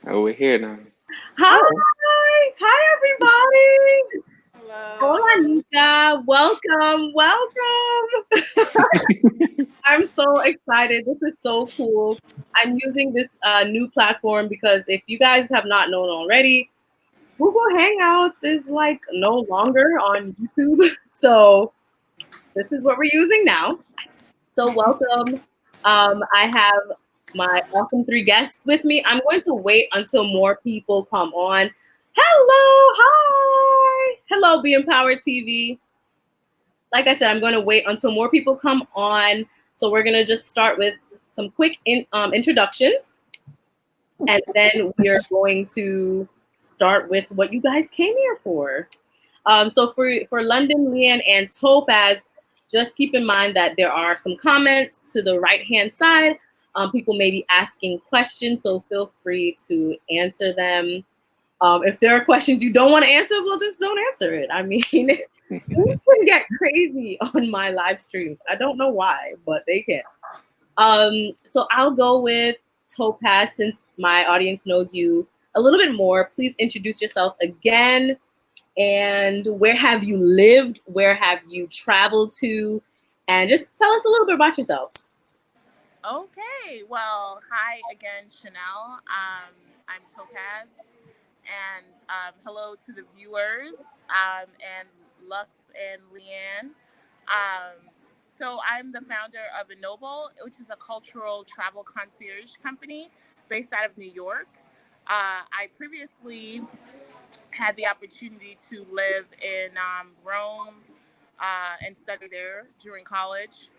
We're here now. Hi, Oh, hi everybody. Hola, hello. Nika. Welcome. I'm so excited. This is so cool. I'm using this new platform because if you guys have not known already, Google Hangouts is like no longer on YouTube. So this is what we're using now. So welcome. I have my awesome three guests with me. I'm going to wait until more people come on. Hello, hi. Hello, Be Empowered TV. Like I said, I'm going to wait until more people come on. So we're going to just start with some quick introductions, and then we are going to start with what you guys came here for. So for London, Leanne, and Topaz, just keep in mind that there are some comments to the right hand side. People may be asking questions, so feel free to answer them. If there are questions you don't want to answer, well, just don't answer it. I mean, things can get crazy on my live streams. I don't know why, but they can. So I'll go with Topaz since my audience knows you a little bit more. Please introduce yourself again, and where have you lived? Where have you traveled to? And just tell us a little bit about yourself. Okay, well, hi again, Chanelle. I'm Topaz, and hello to the viewers, and Lux and Leanne. So I'm the founder of Ennoble, which is a cultural travel concierge company based out of New York. I previously had the opportunity to live in Rome and study there during college.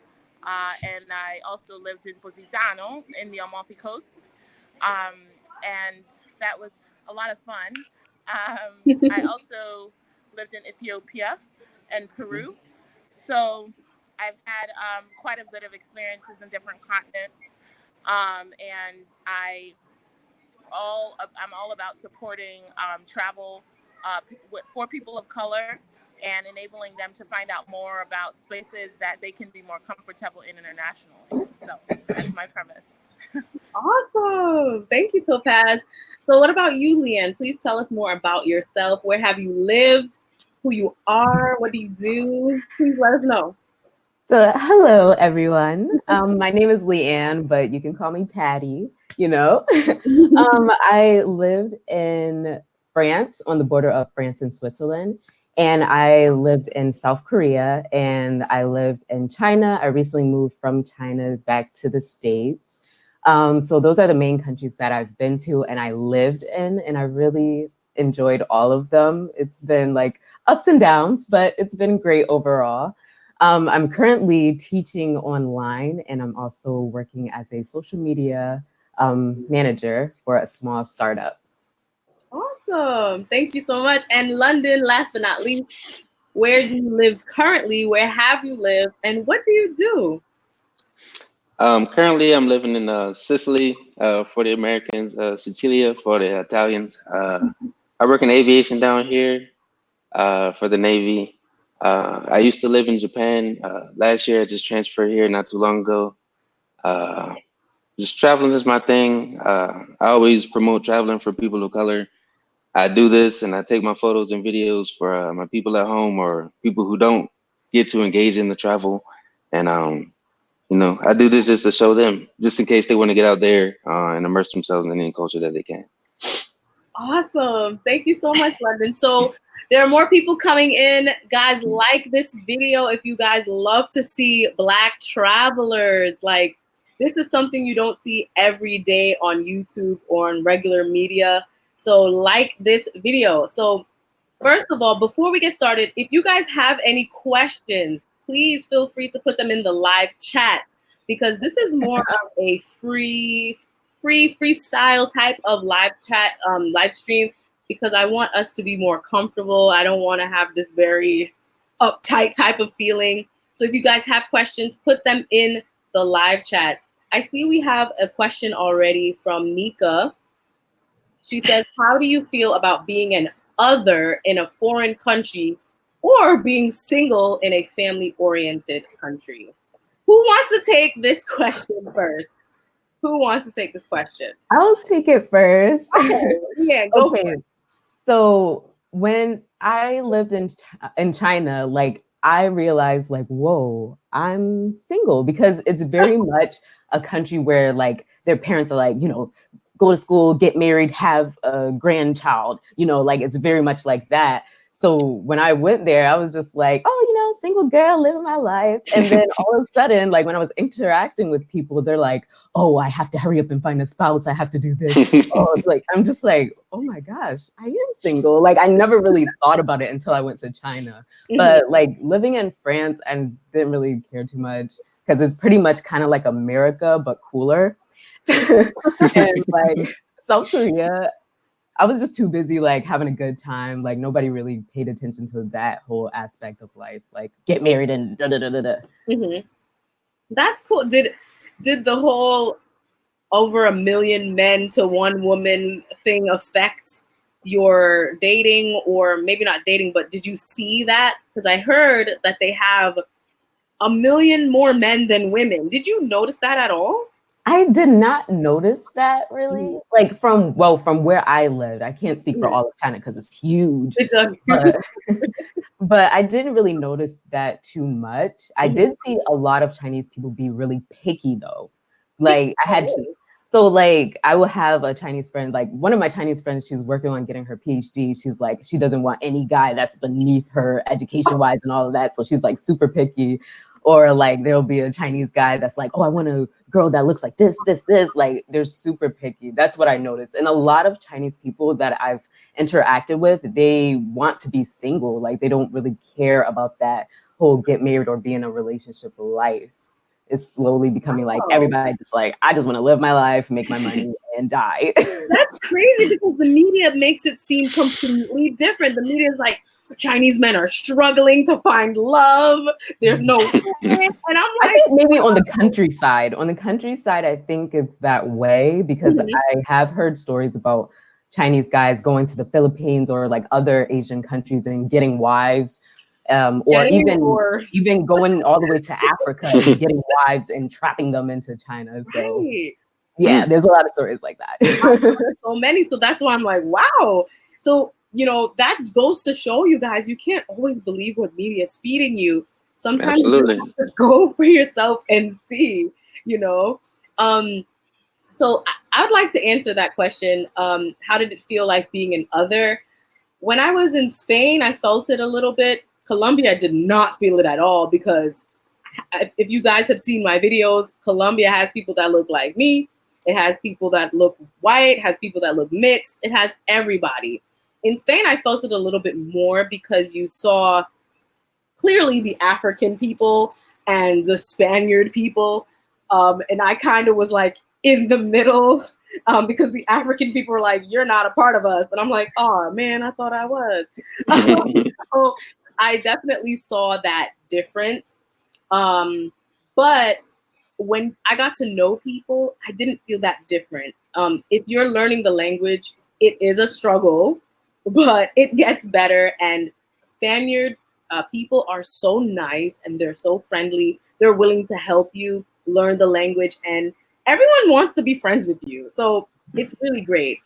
And I also lived in Positano in the Amalfi Coast. Um, and that was a lot of fun. I also lived in Ethiopia and Peru. So I've had quite a bit of experiences in different continents. And I'm all about supporting travel for people of color and enabling them to find out more about spaces that they can be more comfortable in internationally. So that's my premise. Awesome. Thank you, Topaz. So, what about you, Leanne? Please tell us more about yourself. Where have you lived? Who you are? What do you do? Please let us know. So, hello everyone. My name is Leanne, but you can call me Patty. You know, I lived in France on the border of France and Switzerland, and I lived in South Korea, and I lived in China. I recently moved from China back to the States. So, those are the main countries that I've been to and I lived in, and I really enjoyed all of them. It's been like ups and downs, but it's been great overall. I'm currently teaching online, and I'm also working as a social media manager for a small startup. Awesome. Thank you so much. And London, last but not least, where do you live currently? Where have you lived? And what do you do? Currently, I'm living in Sicily for the Americans, Sicilia for the Italians. I work in aviation down here for the Navy. I used to live in Japan. Last year, I just transferred here not too long ago. Uh, just traveling is my thing. I always promote traveling for people of color. I do this and I take my photos and videos for my people at home or people who don't get to engage in the travel. And I do this just to show them, just in case they want to get out there and immerse themselves in any culture that they can. Awesome. Thank you so much, London. So there are more people coming in. Guys, like this video if you guys love to see Black travelers. Like, this is something you don't see every day on YouTube or on regular media. So like this video. So first of all, before we get started, if you guys have any questions, please feel free to put them in the live chat because this is more of a freestyle type of live chat live stream because I want us to be more comfortable. I don't want to have this very uptight type of feeling. So if you guys have questions, put them in the live chat. I see we have a question already from Nika. She says, how do you feel about being an other in a foreign country or being single in a family oriented country? Who wants to take this question first? Who wants to take this question? I'll take it first. Okay, yeah, go for Okay, it. so when I lived in China, like I realized like, whoa, I'm single because it's very much a country where like their parents are like, go to school, get married, have a grandchild, like it's very much like that. So when I went there, I was just like, oh, single girl living my life. And then all of a sudden, like when I was interacting with people, they're like, oh, I have to hurry up and find a spouse. I have to do this. Oh, like I'm just like, oh my gosh, I am single. Like I never really thought about it until I went to China. But like living in France, I didn't really care too much because it's pretty much kind of like America but cooler. And like South Korea, I was just too busy like having a good time. Like nobody really paid attention to that whole aspect of life, like get married and da da da da da. That's cool. Did the whole over a million men to one woman thing affect your dating, or maybe not dating, but did you see that? Because I heard that they have a million more men than women. Did you notice that at all? I did not notice that really. Like from where I lived. I can't speak for all of China because it's huge. It's a But I didn't really notice that too much. I did see a lot of Chinese people be really picky though. Like I had to, so like I will have a Chinese friend, like one of my Chinese friends, she's working on getting her PhD. She's like, she doesn't want any guy that's beneath her education wise and all of that. So she's like super picky. Or like there'll be a Chinese guy that's like, oh, I want a girl that looks like this, this, this. Like they're super picky. That's what I noticed. And a lot of Chinese people that I've interacted with, they want to be single. Like they don't really care about that whole get married or be in a relationship life. It's slowly becoming like everybody just like, I just want to live my life, make my money, and die. That's crazy because the media makes it seem completely different. The media is like, Chinese men are struggling to find love. There's no and I'm like, I think maybe on the countryside. On the countryside, I think it's that way because I have heard stories about Chinese guys going to the Philippines or like other Asian countries and getting wives. Or even going all the way to Africa and getting wives and trapping them into China. So yeah, there's a lot of stories like that. So many. So that's why I'm like, wow. So, that goes to show you guys, you can't always believe what media is feeding you. Sometimes you have to go for yourself and see, So I would like to answer that question. How did it feel like being an other? When I was in Spain, I felt it a little bit. Colombia, I did not feel it at all because if you guys have seen my videos, Colombia has people that look like me. It has people that look white, has people that look mixed. It has everybody. In Spain, I felt it a little bit more because you saw clearly the African people and the Spaniard people. And I kind of was like in the middle because the African people were like, you're not a part of us. And I'm like, oh man, I thought I was. So I definitely saw that difference. But when I got to know people, I didn't feel that different. If you're learning the language, it is a struggle, but it gets better. And Spaniard people are so nice and they're so friendly. They're willing to help you learn the language, and everyone wants to be friends with you. So it's really great.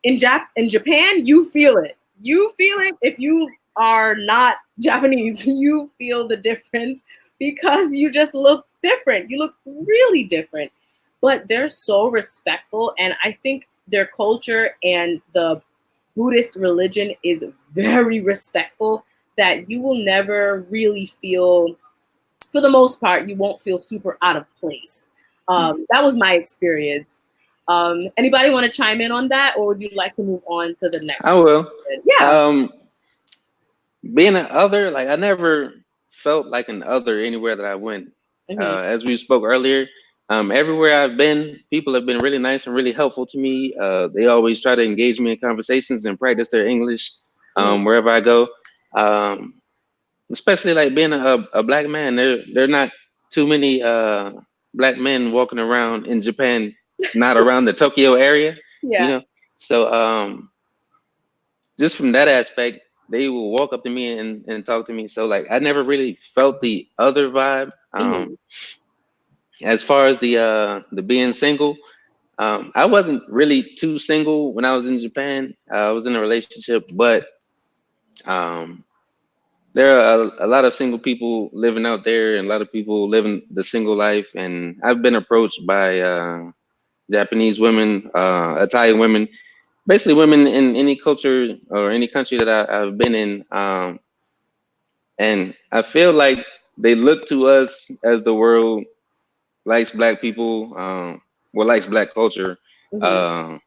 In Japan, you feel it. You feel it if you are not Japanese. You feel the difference because you just look different. You look really different. But they're so respectful, and I think their culture and the Buddhist religion is very respectful that you will never really feel, for the most part, you won't feel super out of place. That was my experience. Anybody want to chime in on that, or would you like to move on to the next? I will. Yeah. Being an other, like I never felt like an other anywhere that I went. As we spoke earlier, everywhere I've been, people have been really nice and really helpful to me. They always try to engage me in conversations and practice their English wherever I go. Especially like being a black man, there are not too many black men walking around in Japan, not around the Tokyo area. Yeah. So just from that aspect, they will walk up to me and talk to me. So like I never really felt the other vibe. as far as the being single, I wasn't really too single when I was in Japan. I was in a relationship, but um, there are a lot of single people living out there, and a lot of people living the single life. And I've been approached by Japanese women, Italian women, basically women in any culture or any country that I've been in. And I feel like they look to us as the world likes black people, well, likes black culture. Mm-hmm. Um,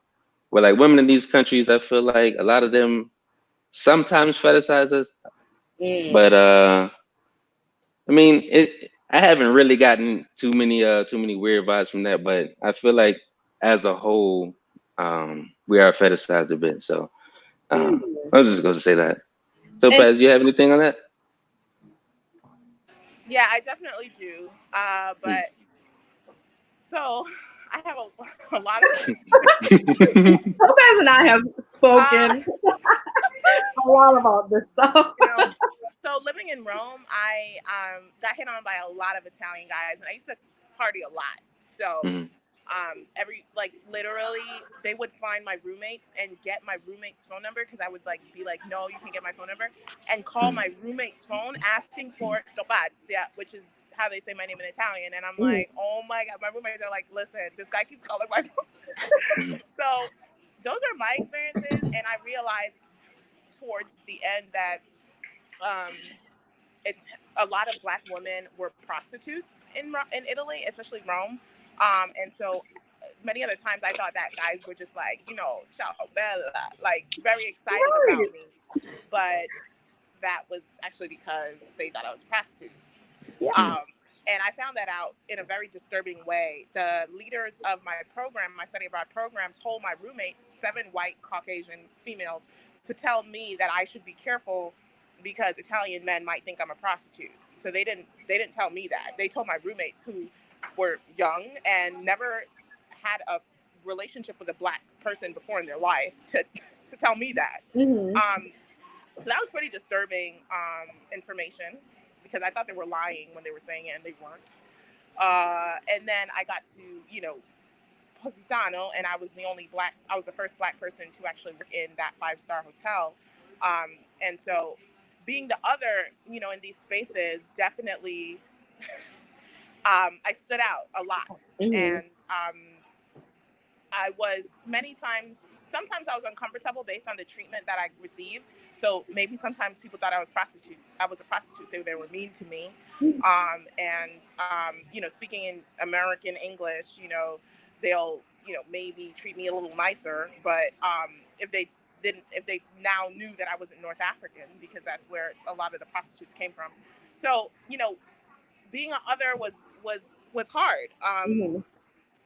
well, like women in these countries, I feel like a lot of them sometimes fetishize us, Mm. but I mean, I haven't really gotten too many weird vibes from that, but I feel like as a whole, we are fetishized a bit. So Mm. I was just going to say that. And Topaz, do you have anything on that? Yeah, I definitely do. Mm. But so I have a lot of stuff. Topaz and I have Uh, spoken a lot about this stuff. you know, so living in Rome, I got hit on by a lot of Italian guys, and I used to party a lot. So Mhm. every like literally they would find my roommates and get my roommate's phone number because I would like be like, no, you can't get my phone number, and call Mhm. my roommate's phone asking for Topaz, yeah, which is how they say my name in Italian. And I'm Mhm. like, oh my god, my roommates are like, listen, this guy keeps calling my phone. Mhm. So those are my experiences, and I realized towards the end that um, it's a lot of black women were prostitutes in Italy, especially Rome, and so many other times I thought that guys were just like, ciao bella, like very excited about Right. me, but that was actually because they thought I was a prostitute. Yeah. Mhm. And I found that out in a very disturbing way. The leaders of my program, my study abroad program, told my roommates, 7 white Caucasian females, to tell me that I should be careful because Italian men might think I'm a prostitute. So they didn't tell me that. They told my roommates who were young and never had a relationship with a black person before in their life to tell me that. Mm-hmm. Um, so that was pretty disturbing information because I thought they were lying when they were saying it and they weren't. And then I got to, Positano, and I was the first black person to actually work in that 5-star hotel. And so being the other, in these spaces, definitely, I stood out a lot. Mm-hmm. And I was many times, sometimes I was uncomfortable based on the treatment that I received. So maybe sometimes people thought I was prostitutes. I was a prostitute, so they were mean to me. Speaking in American English, they'll, maybe treat me a little nicer. But if they now knew that I wasn't North African, because that's where a lot of the prostitutes came from. So, being a other was hard. Mm-hmm.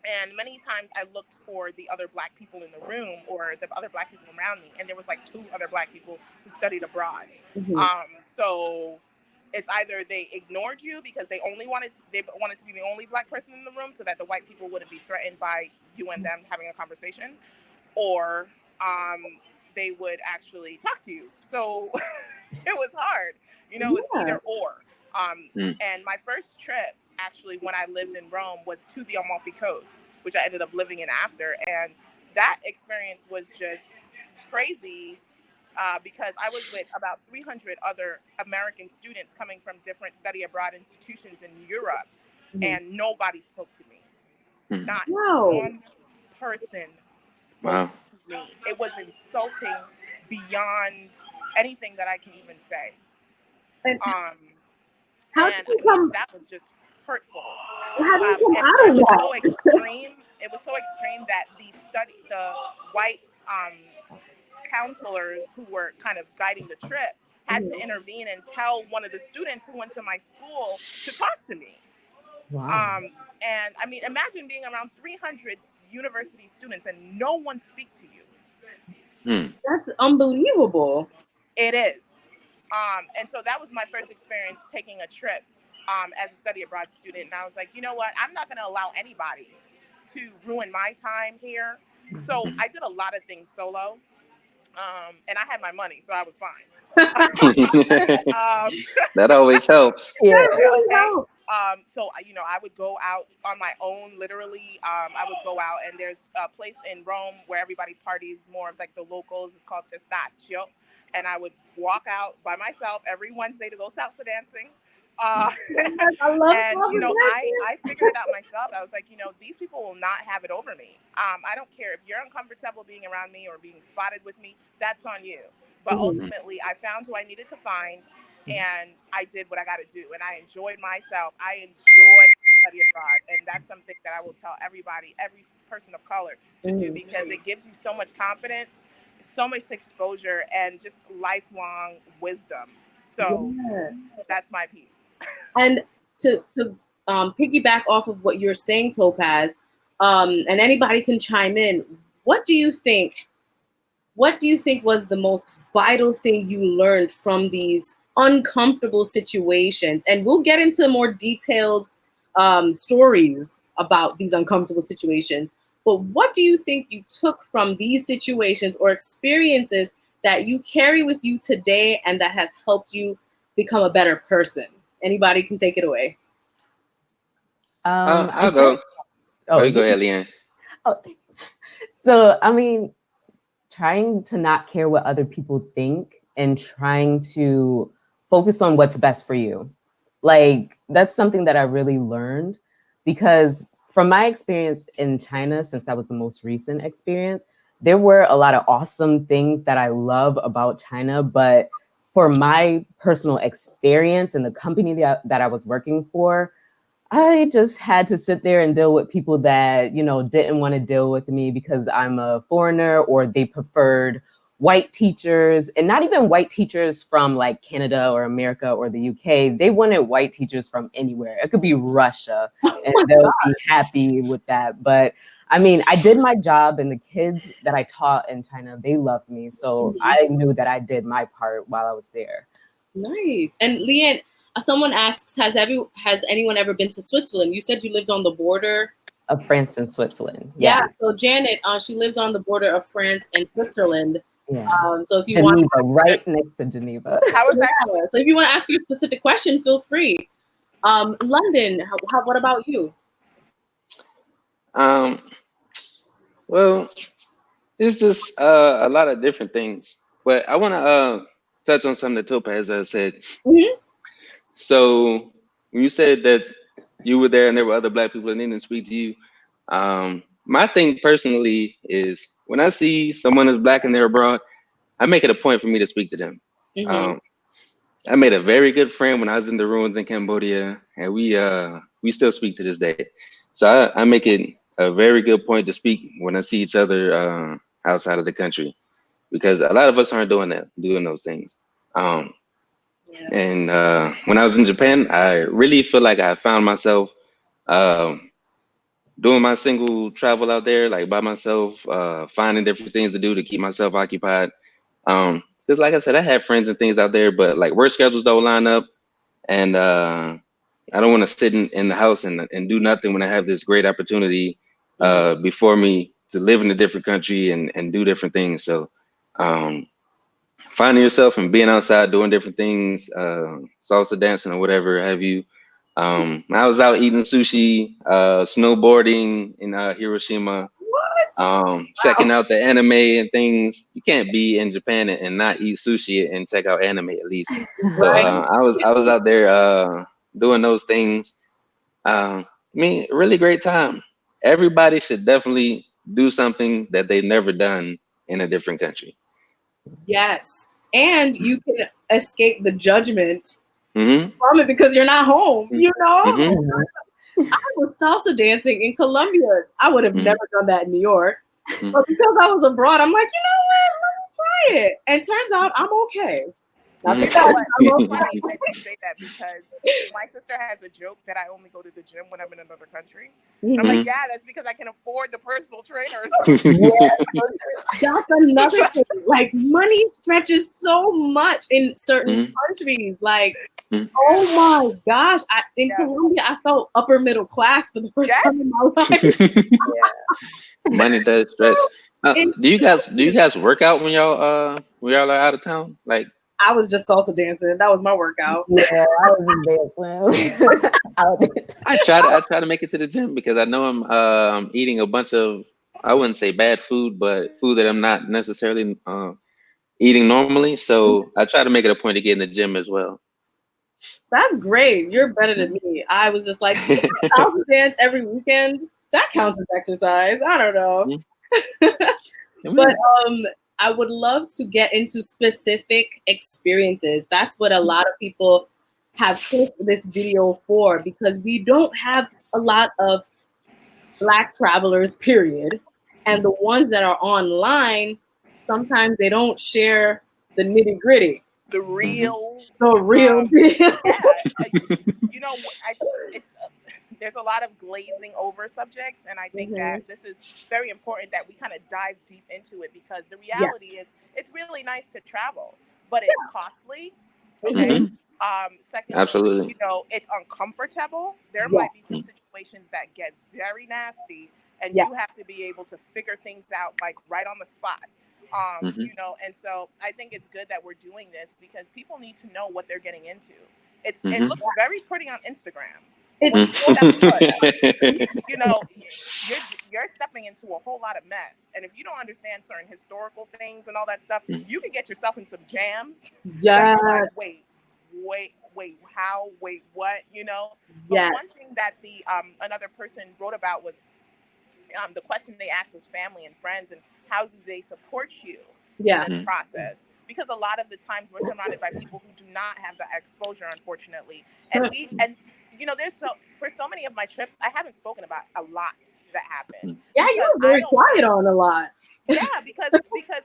And many times I looked for the other black people in the room or the other black people around me, and there was like 2 other black people who studied abroad. Mm-hmm. So it's either they ignored you because they wanted to be the only black person in the room so that the white people wouldn't be threatened by you and them having a conversation, or um, they would actually talk to you. So it was hard. It was Yeah. either or. Um, Mhm. and my first trip, actually, when I lived in Rome, was to the Amalfi Coast, which I ended up living in after. And that experience was just crazy because I was with about 300 other American students coming from different study abroad institutions in Europe, Mm-hmm. and nobody spoke to me. Mhm. Not Wow. one person spoke Wow. to me. It was insulting beyond anything that I can even say. And Um, how did and you I mean, come? that was just hurtful. How did you come And out it of was so that? extreme. It was so extreme that the white counselors who were kind of guiding the trip had to Mm-hmm. intervene and tell one of the students who went to my school to talk to me. Wow. And I mean, imagine being around 300 university students and no one speak to you. Mhm. That's unbelievable. It is. And so that was my first experience taking a trip as a study abroad student. And I was like, you know what? I'm not going to allow anybody to ruin my time here. So Mhm. I did a lot of things solo. And I had my money, so I was fine. um, That always helps. Yeah. That really okay. helps. So I would go out on my own. Literally, I would go out, and there's a place in Rome where everybody parties more of like the locals. It's called Testaccio, and I would walk out by myself every Wednesday to go salsa dancing. Uh, I love and conversation. I figured it out myself. I was like, these people will not have it over me. I don't care if you're uncomfortable being around me or being spotted with me. That's on you. But ultimately, I found who I needed to find, and I did what I got to do, and I enjoyed myself. I enjoyed study abroad, and that's something that I will tell everybody, every person of color, to do, because it gives you so much confidence, so much exposure, and just lifelong wisdom. So Yeah. that's my piece. And to piggyback off of what you're saying, Topaz, and anybody can chime in. What do you think? What do you think was the most vital thing you learned from these uncomfortable situations? And we'll get into more detailed stories about these uncomfortable situations. But what do you think you took from these situations or experiences that you carry with you today and that has helped you become a better person? Anybody can take it away. I'll I go. guess, Oh, oh, you go ahead, Leanne. oh, so I mean, trying to not care what other people think and trying to focus on what's best for you. Like, that's something that I really learned, because from my experience in China, since that was the most recent experience, there were a lot of awesome things that I love about China. But for my personal experience and the company that I was working for, I just had to sit there and deal with people that, didn't want to deal with me because I'm a foreigner, or they preferred white teachers, and not even white teachers from like Canada or America or the UK. They wanted white teachers from anywhere. It could be Russia, and they'll be happy with that. But I mean, I did my job, and the kids that I taught in China, they loved me. So I knew that I did my part while I was there. Nice. And Leanne, someone asks, has anyone ever been to Switzerland? You said you lived on the border Of France and Switzerland. Yeah. Yeah. So Janet, she lives on the border of France and Switzerland. Yeah. So if you Geneva, want, right next to Geneva. How is that? So if you want to ask your specific question, feel free. London, what about you? Um, well, it's just a lot of different things, but I want to touch on something that Topaz said. Mm-hmm. So when you said that you were there and there were other black people that didn't speak to you, my thing personally is when I see someone that's black and they're abroad, I make it a point for me to speak to them. Mm-hmm. I made a very good friend when I was in the ruins in Cambodia, and we still speak to this day. So I make it a very good point to speak when I see each other outside of the country, because a lot of us aren't doing those things. And when I was in Japan, I really feel like I found myself doing my single travel out there, like by myself, finding different things to do to keep myself occupied. Because like I said, I have friends and things out there, but like work schedules don't line up, and I don't want to sit in the house and do nothing when I have this great opportunity before me to live in a different country and do different things. So finding yourself and being outside doing different things, salsa dancing or whatever have you. I was out eating sushi, snowboarding in Hiroshima, checking out the anime and things. You can't be in Japan and not eat sushi and check out anime at least. So I was out there doing those things. I mean, really great time. Everybody should definitely do something that they've never done in a different country. Yes. And you can escape the judgment Mm-hmm. from it because you're not home, Mm-hmm. I was salsa dancing in Colombia. I would have never done that in New York. Mm-hmm. But because I was abroad, I'm like, you know what? Let me try it. And turns out I'm okay. Not You the know best, what? I'm It's okay. funny that you say that, because my sister has a joke that I only go to the gym when I'm in another country. And I'm like, yeah, that's because I can afford the personal trainers. That's another thing. Like, money stretches so much in certain countries. Like, oh my gosh. In Colombia, I felt upper middle class for the first time in my life. Money does stretch. Do you guys work out when y'all are out of town? Like, I was just salsa dancing. That was my workout. Yeah, I was dancing. I try to make it to the gym because I know I'm eating a bunch of, I wouldn't say bad food, but food that I'm not necessarily eating normally. So I try to make it a point to get in the gym as well. That's great. You're better than me. I was just like, salsa dance every weekend. That counts as exercise. I don't know. But I would love to get into specific experiences. That's what a lot of people have picked this video for, because we don't have a lot of Black travelers, period. And the ones that are online, sometimes they don't share the nitty gritty, The real, the real deal. you know, it's there's a lot of glazing over subjects, and I think that this is very important that we kind of dive deep into it, because the reality is it's really nice to travel, but it's costly. Okay. Secondly, Absolutely. you know, it's uncomfortable. There might be some situations that get very nasty, and you have to be able to figure things out like right on the spot. You know, and so I think it's good that we're doing this because people need to know what they're getting into. It looks very pretty on Instagram. But when you step foot, you know, you're stepping into a whole lot of mess. And if you don't understand certain historical things and all that stuff, you can get yourself in some jams. Yeah. Like, wait, how, wait, what, you know? But one thing that the another person wrote about was the question they asked was family and friends, and how do they support you in this process? Because a lot of the times we're surrounded by people who do not have the exposure, unfortunately. And you know, for so many of my trips, I haven't spoken about a lot that happened. Yeah, you were very quiet on a lot. Yeah, because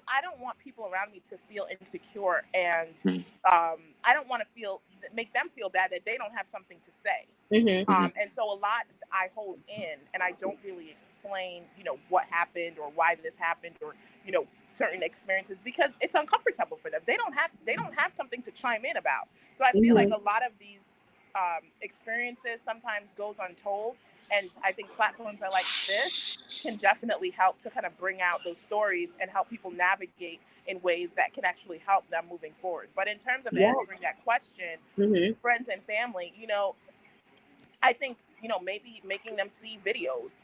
I don't want people around me to feel insecure, and I don't want to make them feel bad that they don't have something to say. And so a lot I hold in, and I don't really explain, you know, what happened or why this happened, or, you know, certain experiences, because it's uncomfortable for them. They don't have something to chime in about. So I feel like a lot of these experiences sometimes goes untold. And I think platforms are like this can definitely help to kind of bring out those stories and help people navigate in ways that can actually help them moving forward. But in terms of answering that question, friends and family, you know, I think, you know, maybe making them see videos,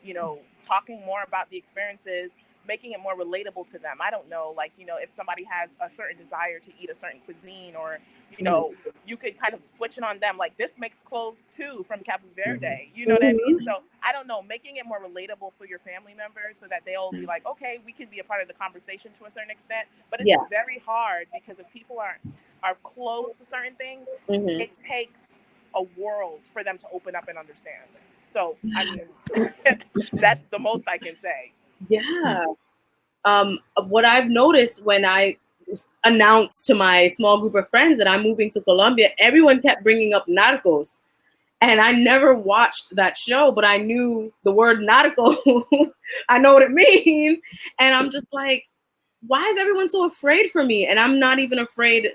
you know, talking more about the experiences, making it more relatable to them. I don't know, like, you know, if somebody has a certain desire to eat a certain cuisine, or, you know, you could kind of switch it on them. Like, this makes clothes too from Cabo Verde. You know what I mean? So I don't know, making it more relatable for your family members so that they'll be like, okay, we can be a part of the conversation to a certain extent. But it's very hard, because if people are close to certain things, it takes a world for them to open up and understand. So I mean, that's the most I can say. Yeah. What I've noticed when I announced to my small group of friends that I'm moving to Colombia, everyone kept bringing up Narcos. And I never watched that show, but I knew the word narco. I know what it means. And I'm just like, why is everyone so afraid for me? And I'm not even afraid.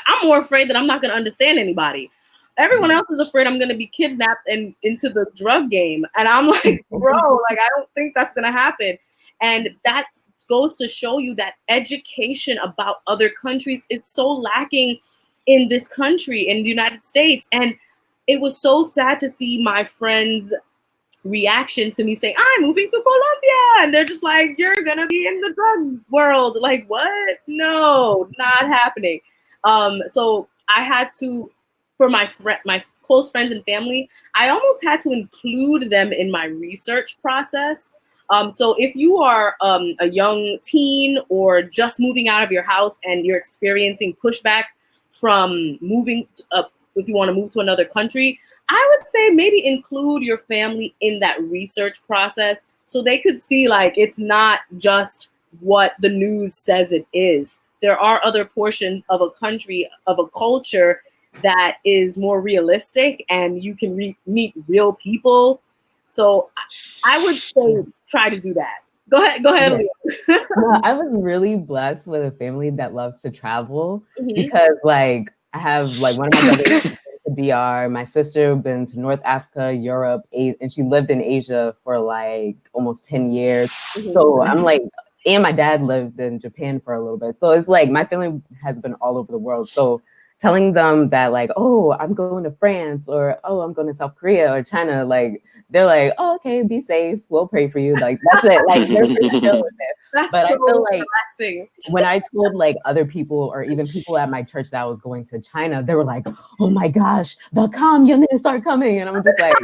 I'm more afraid that I'm not going to understand anybody. Everyone else is afraid I'm going to be kidnapped and into the drug game. And I'm like, bro, like, I don't think that's going to happen. And that goes to show you that education about other countries is so lacking in this country, in the United States. And it was so sad to see my friends' reaction to me saying, I'm moving to Colombia. And they're just like, you're going to be in the drug world. Like, what? No, not happening. So I had to, for my close friends and family, I almost had to include them in my research process. So if you are a young teen or just moving out of your house and you're experiencing pushback from moving if you want to move to another country, I would say maybe include your family in that research process so they could see, like, it's not just what the news says it is. There are other portions of a country, of a culture, that is more realistic, and you can meet real people. So I would say try to do that. Go ahead, Leah. No, I was really blessed with a family that loves to travel, because, like, I have, like, one of my brothers to DR, my sister been to North Africa, Europe, and she lived in Asia for like almost 10 years. So I'm like, and my dad lived in Japan for a little bit. So it's like my family has been all over the world. So telling them that like, oh, I'm going to France or oh, I'm going to South Korea or China, like they're like, oh, okay, be safe. We'll pray for you. Like that's it. Like they're pretty chill with it. That's But so I feel like relaxing. when I told like other people or even people at my church that I was going to China, they were like, oh my gosh, the communists are coming. And I'm just like,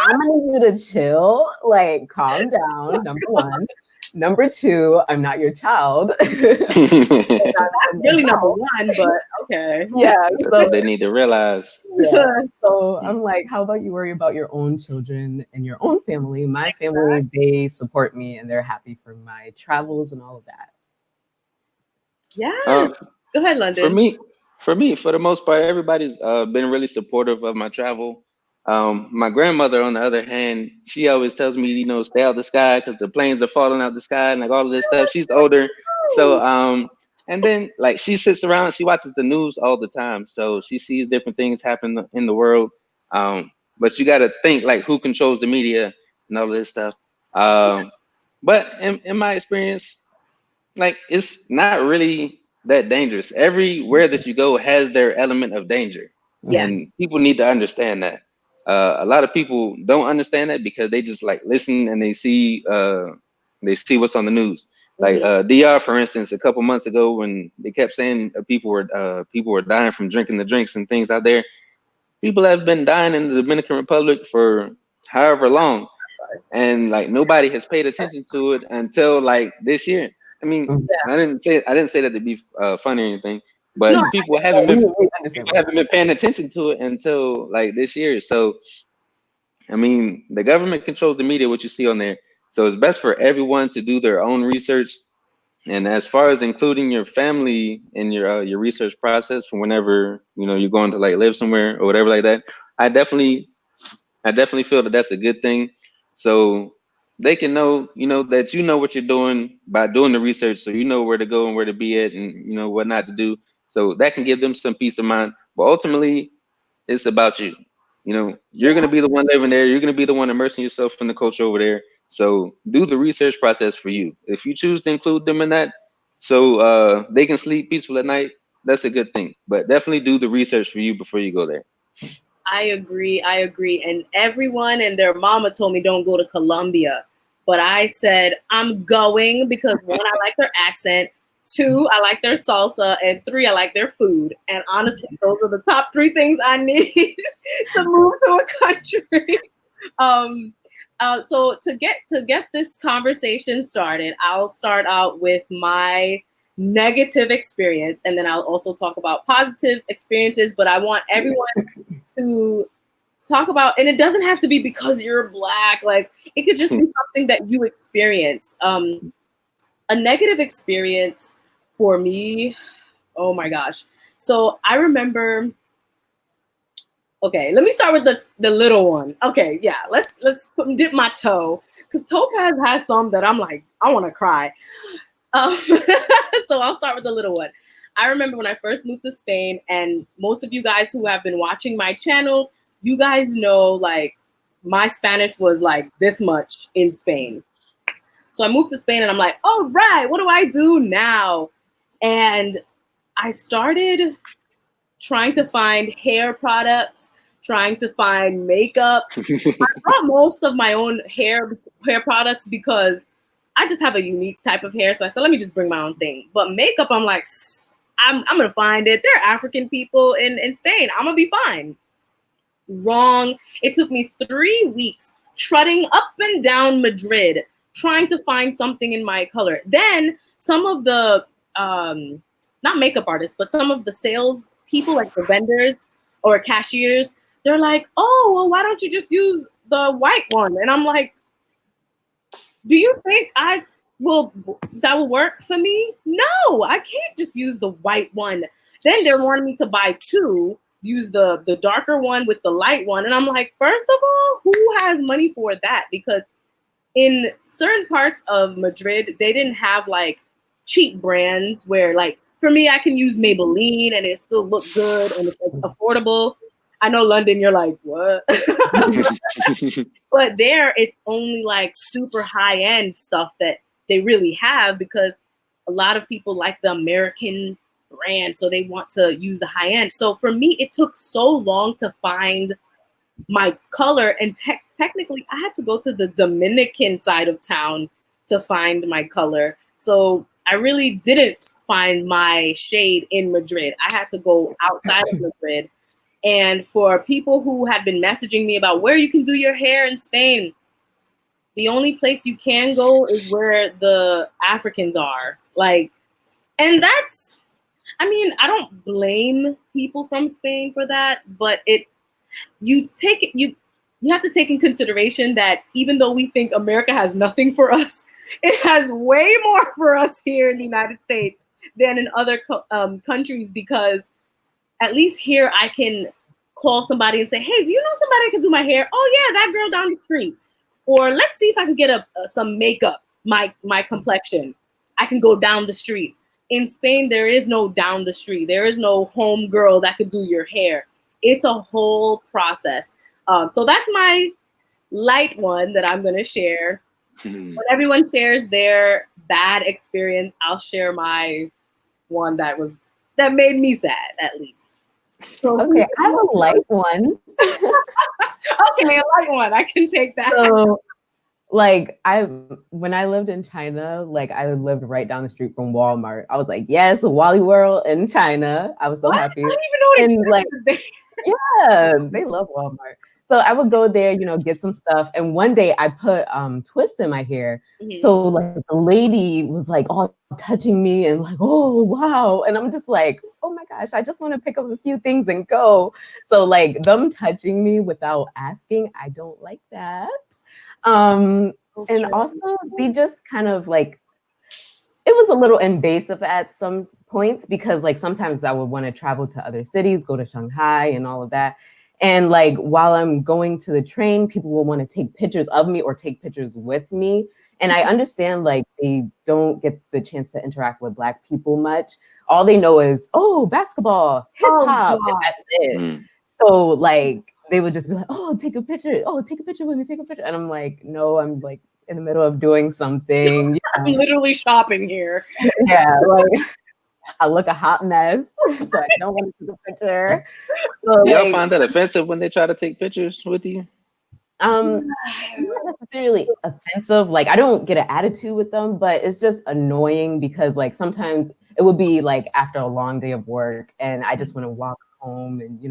I'm gonna need you to chill, like calm down, number one. Number two, I'm not your child. That's really number one, but okay. Yeah. That's So, what they need to realize. yeah. So I'm like, how about you worry about your own children and your own family? My family, they support me and they're happy for my travels and all of that. Yeah. Uh, Go ahead, London. for the most part, everybody's been really supportive of my travel. My grandmother, on the other hand, she always tells me, stay out the sky because the planes are falling out the sky and like all of this stuff. She's older, so and then like she sits around, she watches the news all the time, so she sees different things happen in the world. But you got to think like who controls the media and all of this stuff. But in my experience, like it's not really that dangerous. Everywhere that you go has their element of danger, Yeah. and people need to understand that. A lot of people don't understand that because they just like listen and they see what's on the news. Like DR, for instance, a couple months ago when they kept saying people were dying from drinking the drinks and things out there. People have been dying in the Dominican Republic for however long, and like nobody has paid attention to it until like this year. I mean, Yeah. I didn't say that to be funny or anything, No, but people haven't been paying attention to it until like this year. So I mean, the government controls the media, what you see on there. So it's best for everyone to do their own research. And as far as including your family in your research process for whenever you're going to like live somewhere or whatever like that, I definitely I definitely feel that that's a good thing. So they can know, that you know what you're doing by doing the research, so you know where to go and where to be at, and what not to do. So that can give them some peace of mind. But ultimately, it's about you. You're gonna be the one living there. You're gonna be the one immersing yourself in the culture over there. So do the research process for you. If you choose to include them in that, so they can sleep peaceful at night, that's a good thing. But definitely do the research for you before you go there. I agree. And everyone and their mama told me don't go to Colombia. But I said, I'm going because one, I like their accent. Two, I like their salsa. And three, I like their food. And honestly, those are the top three things I need to move to a country. So to get this conversation started, I'll start out with my negative experience, and then I'll also talk about positive experiences. But I want everyone to talk about, and it doesn't have to be because you're Black. Like it could just be something that you experienced. A negative experience for me. Oh my gosh. So I remember. Okay, let me start with the little one. Okay, yeah, let's dip my toe because Topaz has some that I'm like I want to cry. So I'll start with the little one. I remember when I first moved to Spain, and most of you guys who have been watching my channel, you guys know like my Spanish was like this much in Spain. So I moved to Spain and I'm like, all right, what do I do now? And I started trying to find hair products, trying to find makeup. I bought most of my own hair products because I just have a unique type of hair. So I said, let me just bring my own thing. But makeup, I'm like, I'm going to find it. There are African people in Spain. I'm going to be fine. Wrong. It took me 3 weeks trotting up and down Madrid, trying to find something in my color. Then some of the, not makeup artists, but some of the sales people, like the vendors or cashiers, they're like, oh, well, why don't you just use the white one? And I'm like, do you think that will work for me? No, I can't just use the white one. Then they're wanting me to buy two, use the darker one with the light one. And I'm like, first of all, who has money for that? Because in certain parts of Madrid, they didn't have like cheap brands where like, for me, I can use Maybelline and it still look good and it's affordable. I know London, you're like, what? But there, it's only like super high-end stuff that they really have, because a lot of people like the American brand, so they want to use the high end. So for me, it took so long to find my color, and technically I had to go to the Dominican side of town to find my color. So I really didn't find my shade in Madrid. I had to go outside of Madrid. And for people who had been messaging me about where you can do your hair in Spain, the only place you can go is where the Africans are. Like, and that's, I mean, I don't blame people from Spain for that, but you have to take in consideration that even though we think America has nothing for us, it has way more for us here in the United States than in other countries, because at least here I can call somebody and say, hey, do you know somebody who can do my hair? Oh yeah, that girl down the street. Or let's see if I can get some makeup, my complexion. I can go down the street. In Spain, there is no down the street. There is no home girl that could do your hair. It's a whole process. So that's my light one that I'm going to share. When everyone shares their bad experience, I'll share my one that made me sad, at least. So Okay, I have a light one. okay, a light one. I can take that. So, like, when I lived in China, like I lived right down the street from Walmart. I was like, yes, Wally World in China. I was so happy. I didn't even know and like, yeah, they love Walmart. So I would go there, get some stuff. And one day I put twist in my hair. Mm-hmm. So like the lady was like all touching me and like, oh wow. And I'm just like, oh my gosh, I just want to pick up a few things and go. So like them touching me without asking, I don't like that. And also they just kind of like, it was a little invasive at some points, because like sometimes I would want to travel to other cities, go to Shanghai and all of that. And like while I'm going to the train, people will want to take pictures of me or take pictures with me. And I understand like they don't get the chance to interact with Black people much. All they know is, oh, basketball, hip hop, and that's it. So like they would just be like, oh, take a picture. Oh, take a picture with me, take a picture. And I'm like, no, I'm like in the middle of doing something. I'm literally shopping here. Yeah, like I look a hot mess, so I don't want to take a picture. So y'all find that offensive when they try to take pictures with you? Not necessarily offensive. Like I don't get an attitude with them, but it's just annoying because like sometimes it would be like after a long day of work and I just want to walk home and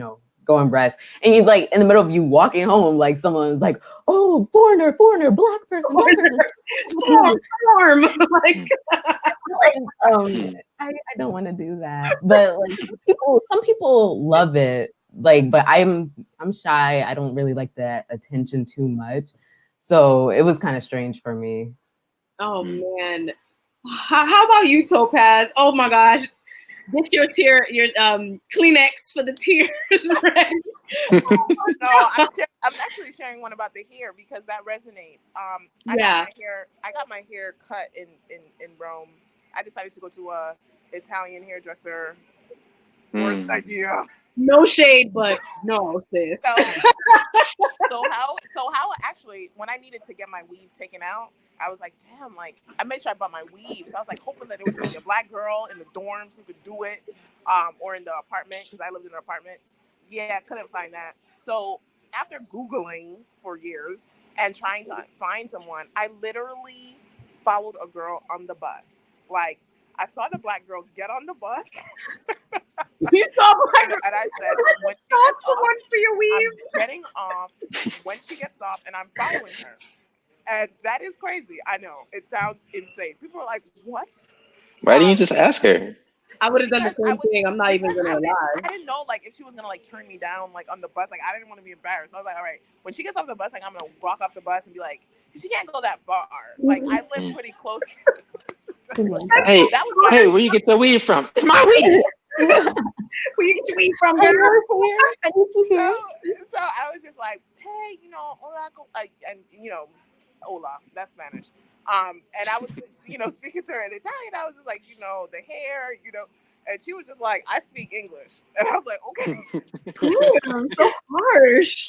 go and rest. And you like in the middle of you walking home, like someone's like, oh, foreigner, Black person, storm. Like I don't want to do that. But like some people love it. Like, but I'm shy. I don't really like that attention too much. So it was kind of strange for me. Oh man. How about you, Topaz? Oh my gosh. Get your Kleenex for the tears ready. No, I'm actually sharing one about the hair because that resonates. I got my hair cut in Rome. I decided to go to a Italian hairdresser. Worst idea. No shade, but no, sis. So how actually when I needed to get my weave taken out, I was like, damn, like I made sure I bought my weave. So I was like hoping that there was gonna be a Black girl in the dorms who could do it, or in the apartment, because I lived in an apartment. Yeah, couldn't find that. So after Googling for years and trying to find someone, I literally followed a girl on the bus. Like I saw the Black girl get on the bus. You saw Black girl, and I said, when she gets off, for your weave. I'm getting off when she gets off, and I'm following her. And that is crazy. I know. It sounds insane. People are like, what? Why didn't you just ask her? I would have done the same thing. I'm not even gonna lie. I didn't know like if she was gonna like turn me down like on the bus. Like I didn't want to be embarrassed. So I was like, all right, when she gets off the bus, like I'm gonna walk off the bus and be like, she can't go that far. Like I live pretty close. Hey, where you get the weed from? It's my weed. Where you get your weed from, girl? I need to hear. So I was just like, hey, hola, and hola, that's Spanish. And I was, speaking to her in Italian. I was just like, the hair, and she was just like, I speak English. And I was like, okay. Damn, so harsh.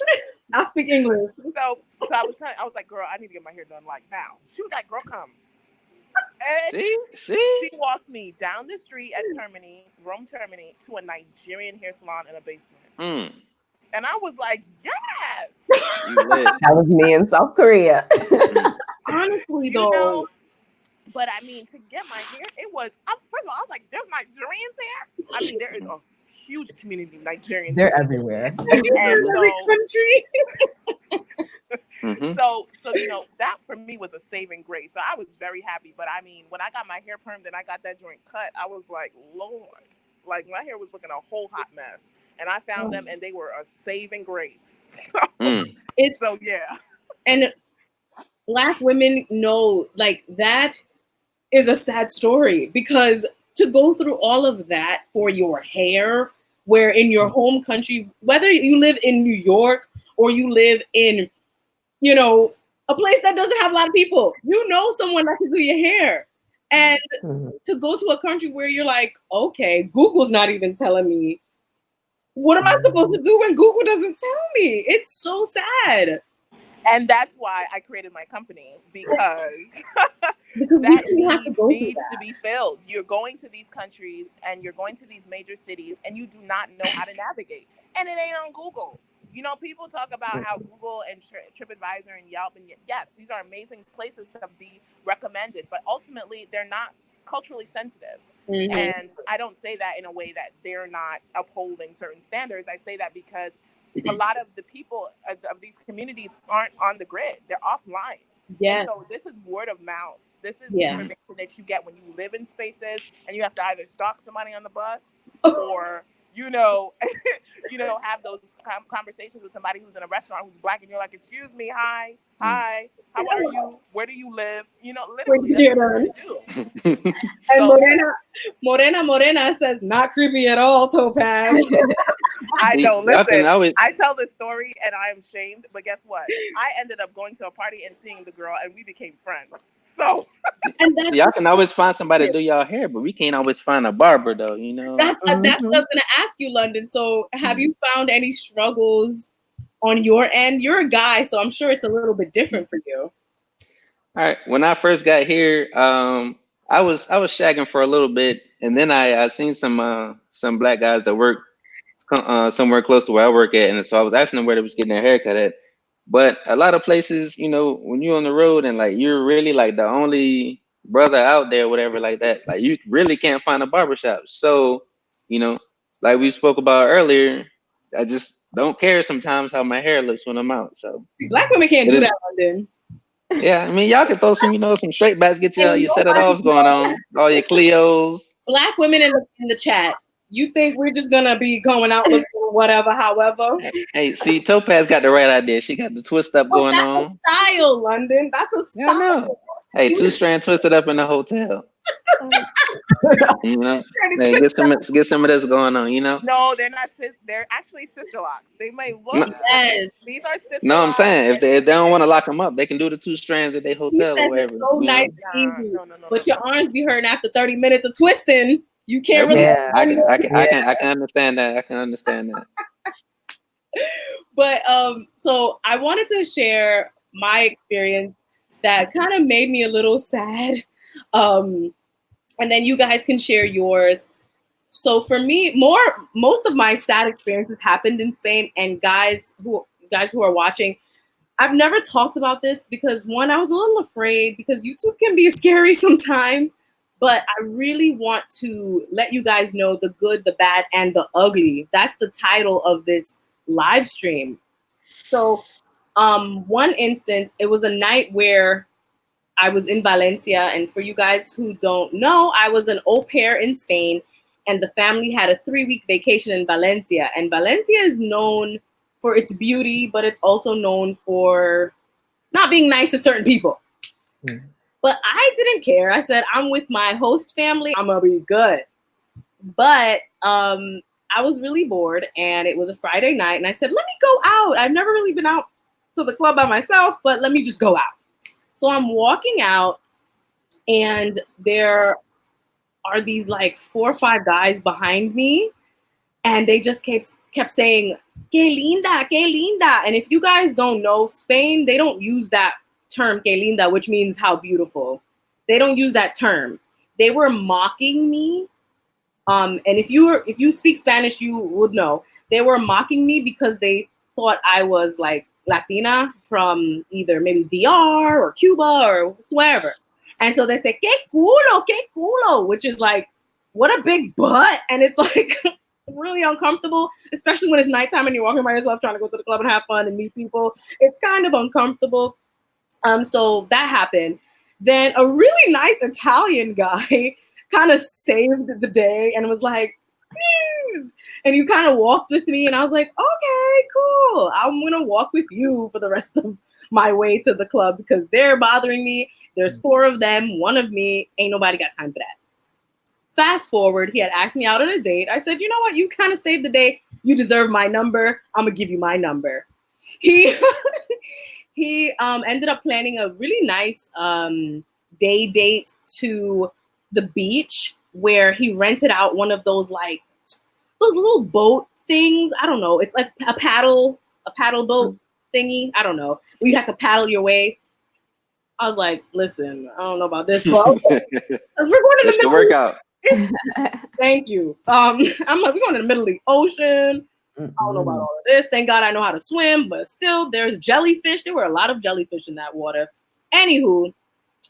I speak English. So I was like, girl, I need to get my hair done like now. She was like, girl, come. And See. she walked me down the street at Rome Termini, to a Nigerian hair salon in a basement. Mm. And I was like, yes. You lit. That was me in South Korea. Honestly, You though. know, but I mean, to get my hair, it was, first of all, I was like, there's Nigerians here? I mean, there is a huge community of Nigerians They're here. everywhere. And Every country. so you know, that for me was a saving grace. So I was very happy. But I mean, when I got my hair permed and I got that joint cut, I was like, Lord, like my hair was looking a whole hot mess. And I found them and they were a saving grace. So yeah. And Black women know, like, that is a sad story, because to go through all of that for your hair, where in your home country, whether you live in New York or you live in, you know, a place that doesn't have a lot of people, you know someone that can do your hair. And to go to a country where you're like, okay, Google's not even telling me, what am I supposed to do when Google doesn't tell me? It's so sad. And that's why I created my company, because Because that have to go needs to be filled. You're going to these countries and you're going to these major cities and you do not know how to navigate. And it ain't on Google. You know, people talk about how Google and TripAdvisor and Yelp, and yes, these are amazing places to be recommended, but ultimately they're not culturally sensitive. And I don't say that in a way that they're not upholding certain standards. I say that because a lot of the people of these communities aren't on the grid. They're offline. And so this is word of mouth. This is information that you get when you live in spaces and you have to either stalk somebody on the bus or, you know, have those conversations with somebody who's in a restaurant who's Black and you're like, excuse me, hi, how are you? Where do you live? You know, literally, that's what you do. And Morena says, not creepy at all, Topaz. I know, listen, I tell this story and I am shamed, but guess what? I ended up going to a party and seeing the girl and we became friends. So y'all can always find somebody to do y'all hair, but we can't always find a barber though, you know. That's what I was gonna ask you, London. So have you found any struggles on your end? You're a guy, so I'm sure it's a little bit different for you. All right. When I first got here, I was shagging for a little bit, and then I seen some Black guys that work somewhere close to where I work at, and so I was asking them where they was getting their haircut at. But a lot of places, you know, when you're on the road and like you're really like the only brother out there, whatever like that, like you really can't find a barbershop. So, you know, like we spoke about earlier, I just don't care sometimes how my hair looks when I'm out. So see, Black women can't do that, London. Yeah, I mean, y'all can throw some, some straight backs, get your set it offs going on, all your Cleos. Black women in the chat, you think we're just gonna be going out looking for whatever, however? Hey, see, Topaz got the right idea. She got the twist up going on. Style, London. That's a style. Yeah, I know. Hey, 2-strand twisted up in the hotel. You know, hey, get some of this going on. You know. No, they're not they're actually sister locks. They may look. Yes. These are sister. No, I'm saying if they don't want to lock them up, they can do the 2 strands at their hotel or whatever. So nice, easy. But your arms be hurting after 30 minutes of twisting. You can't really. I can understand that. I can understand that. But so I wanted to share my experience that kind of made me a little sad. And then you guys can share yours. So for me, most of my sad experiences happened in Spain. And guys who are watching, I've never talked about this because one, I was a little afraid because YouTube can be scary sometimes. But I really want to let you guys know the good, the bad, and the ugly. That's the title of this live stream. So one instance, it was a night where I was in Valencia. And for you guys who don't know, I was an au pair in Spain. And the family had a 3-week vacation in Valencia. And Valencia is known for its beauty, but it's also known for not being nice to certain people. But I didn't care. I said, I'm with my host family. I'm going to be good. But I was really bored and it was a Friday night. And I said, let me go out. I've never really been out to the club by myself, but let me just go out. So I'm walking out and there are these like 4 or 5 guys behind me. And they just kept saying, que linda, que linda. And if you guys don't know Spain, they don't use that term, que linda, which means how beautiful. They don't use that term. They were mocking me. And if you speak Spanish, you would know. They were mocking me because they thought I was like Latina from either maybe DR or Cuba or wherever. And so they say, que culo, which is like, what a big butt. And it's like really uncomfortable, especially when it's nighttime and you're walking by yourself trying to go to the club and have fun and meet people. It's kind of uncomfortable. So that happened. Then a really nice Italian guy kind of saved the day and was like, and you kind of walked with me, and I was like, okay, cool. I'm gonna walk with you for the rest of my way to the club because they're bothering me. There's 4 of them, 1 of me. Ain't nobody got time for that. Fast forward, he had asked me out on a date. I said, you know what? You kind of saved the day. You deserve my number. I'm gonna give you my number. He he ended up planning a really nice day date to the beach where he rented out one of those like those little boat things. I don't know. It's like a paddle boat thingy. I don't know. Where you have to paddle your way. I was like, listen, I don't know about this, but okay. We're going to This the could work out. Thank you. I'm like, we're going to the middle of the ocean. I don't know about all of this. Thank God I know how to swim, but still, there's jellyfish. There were a lot of jellyfish in that water. Anywho,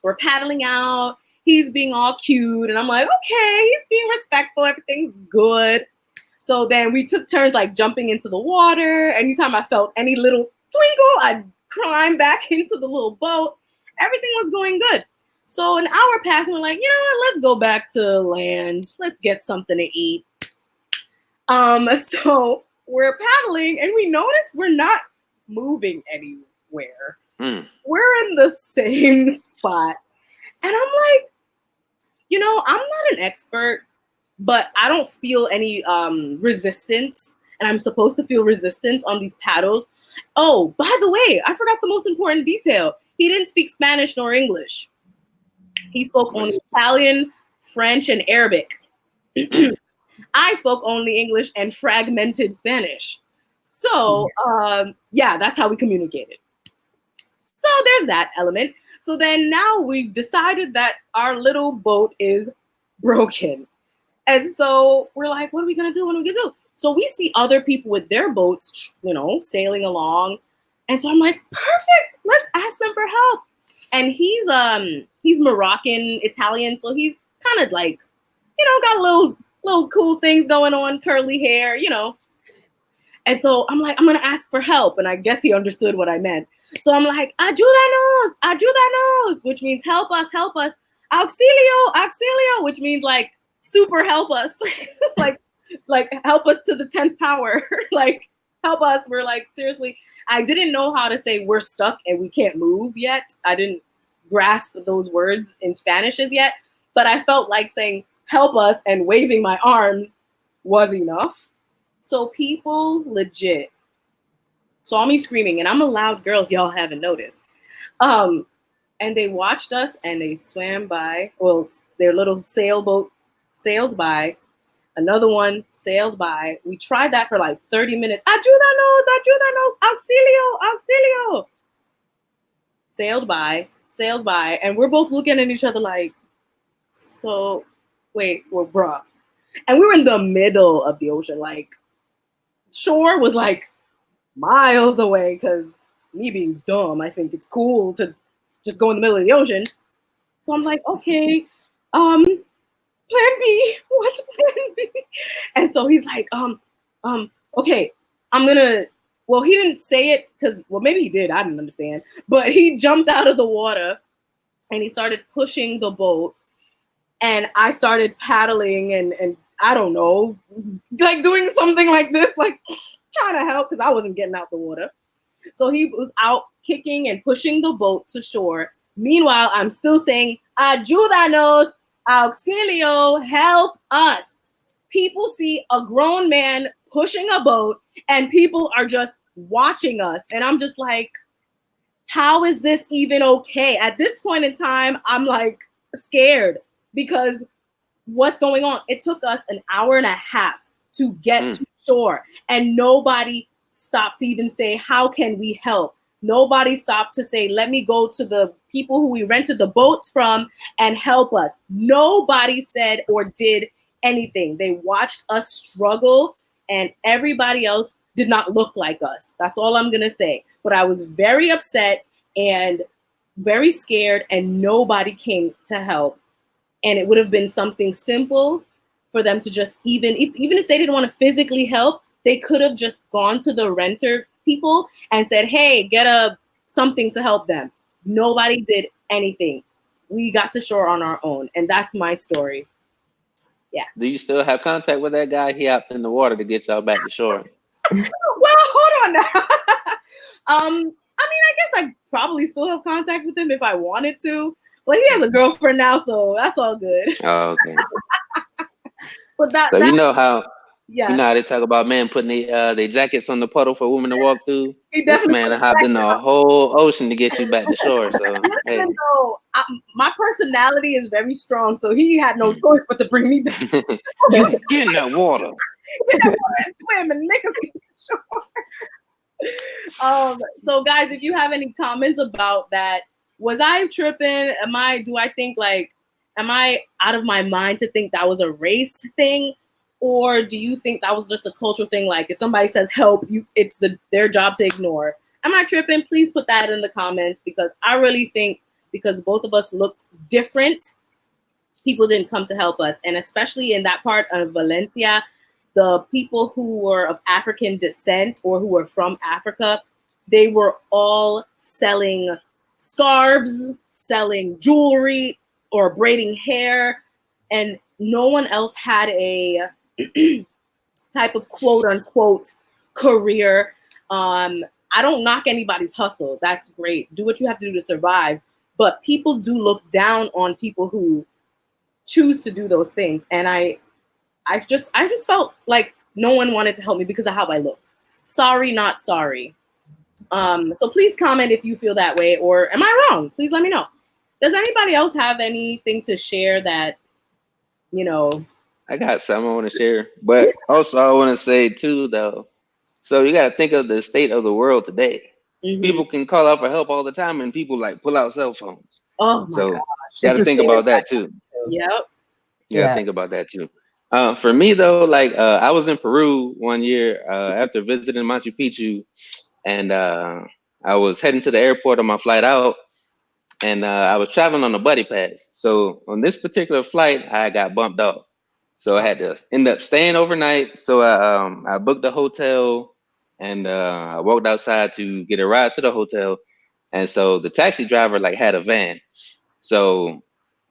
we're paddling out. He's being all cute, and I'm like, okay, he's being respectful. Everything's good. So then we took turns like jumping into the water. Anytime I felt any little twinkle, I'd climb back into the little boat. Everything was going good. So an hour passed, and we're like, you know what? Let's go back to land. Let's get something to eat. So we're paddling, and we noticed we're not moving anywhere. We're in the same spot. And I'm like, you know, I'm not an expert, but I don't feel any resistance. And I'm supposed to feel resistance on these paddles. Oh, by the way, I forgot the most important detail. He didn't speak Spanish nor English. He spoke only Italian, French, and Arabic. I spoke only English and fragmented Spanish. So, yeah, that's how we communicated. So there's that element. So then now we've decided that our little boat is broken. And so we're like, what are we going to do? What are we going to do? So we see other people with their boats, you know, sailing along. And so I'm like, perfect. Let's ask them for help. And he's Moroccan, Italian. So he's kind of like, you know, got little cool things going on, curly hair, you know. And so I'm like, I'm going to ask for help. And I guess he understood what I meant. So I'm like, ayúdanos, which means help us. Auxilio, which means like super help us. like help us to the 10th power. Like help us. We're like, seriously, I didn't know how to say we're stuck and we can't move yet. I didn't grasp those words in Spanish as yet, but I felt like saying help us and waving my arms was enough. So people legit saw me screaming, and I'm a loud girl if y'all haven't noticed. And they watched us and they swam by. Well, their little sailboat sailed by. Another one sailed by. We tried that for like 30 minutes. Ayúdanos, auxilio. Sailed by, and we're both looking at each other like, so, wait, well, bruh. And we were in the middle of the ocean. Like, shore was like miles away because me being dumb, I think it's cool to just go in the middle of the ocean. So I'm like, okay, plan B. What's plan B? And so he's like, okay, well, he didn't say it because, well, maybe he did. I didn't understand. But he jumped out of the water and he started pushing the boat. And I started paddling and I don't know, like doing something like this, like trying to help because I wasn't getting out the water. So he was out kicking and pushing the boat to shore. Meanwhile, I'm still saying, ayúdanos, auxilio, help us. People see a grown man pushing a boat and people are just watching us. And I'm just like, how is this even okay? At this point in time, I'm like scared because what's going on? It took us an hour and a half to get to shore and nobody stopped to even say, how can we help? Nobody stopped to say, let me go to the people who we rented the boats from and help us. Nobody said or did anything. They watched us struggle, and everybody else did not look like us. That's all I'm going to say. But I was very upset and very scared, and nobody came to help. And it would have been something simple for them to just, even if they didn't want to physically help, they could have just gone to the renter people and said, hey, get a something to help them. Nobody did anything. We got to shore on our own, and that's my story. Yeah. Do you still have contact with that guy? He hopped in the water to get y'all back to shore. Well, hold on now. I mean, I guess I probably still have contact with him if I wanted to, but he has a girlfriend now, so that's all good. Oh, okay. But So you know how yeah, they talk about men putting their jackets on the puddle for women to walk through. he This definitely man hopped in the whole ocean to get you back to shore. So hey, Listen, though, my personality is very strong, so he had no choice but to bring me back. you get in that water. Get that water and swim and make us get shore. So guys, if you have any comments about that, was I tripping? Do I think like, am I out of my mind to think that was a race thing? Or do you think that was just a cultural thing? Like if somebody says help, it's their job to ignore. Am I tripping? Please put that in the comments, because I really think because both of us looked different, people didn't come to help us. And especially in that part of Valencia, the people who were of African descent or who were from Africa, they were all selling scarves, selling jewelry, or braiding hair. And no one else had a type of quote unquote career. I don't knock anybody's hustle. That's great. Do what you have to do to survive. But people do look down on people who choose to do those things. And I just felt like no one wanted to help me because of how I looked. Sorry, not sorry. So please comment if you feel that way, or am I wrong? Please let me know. Does anybody else have anything to share that, I got something I want to share, but also I want to say too, though. So you got to think of the state of the world today. Mm-hmm. People can call out for help all the time, and people like pull out cell phones. Oh my so gosh. You got to think about that too. Yep. You got to think about that too. For me though, like I was in Peru one year after visiting Machu Picchu, and I was heading to the airport on my flight out, and I was traveling on a buddy pass. So on this particular flight, I got bumped off. So I had to end up staying overnight. So I booked a hotel, and I walked outside to get a ride to the hotel. And so the taxi driver like had a van. So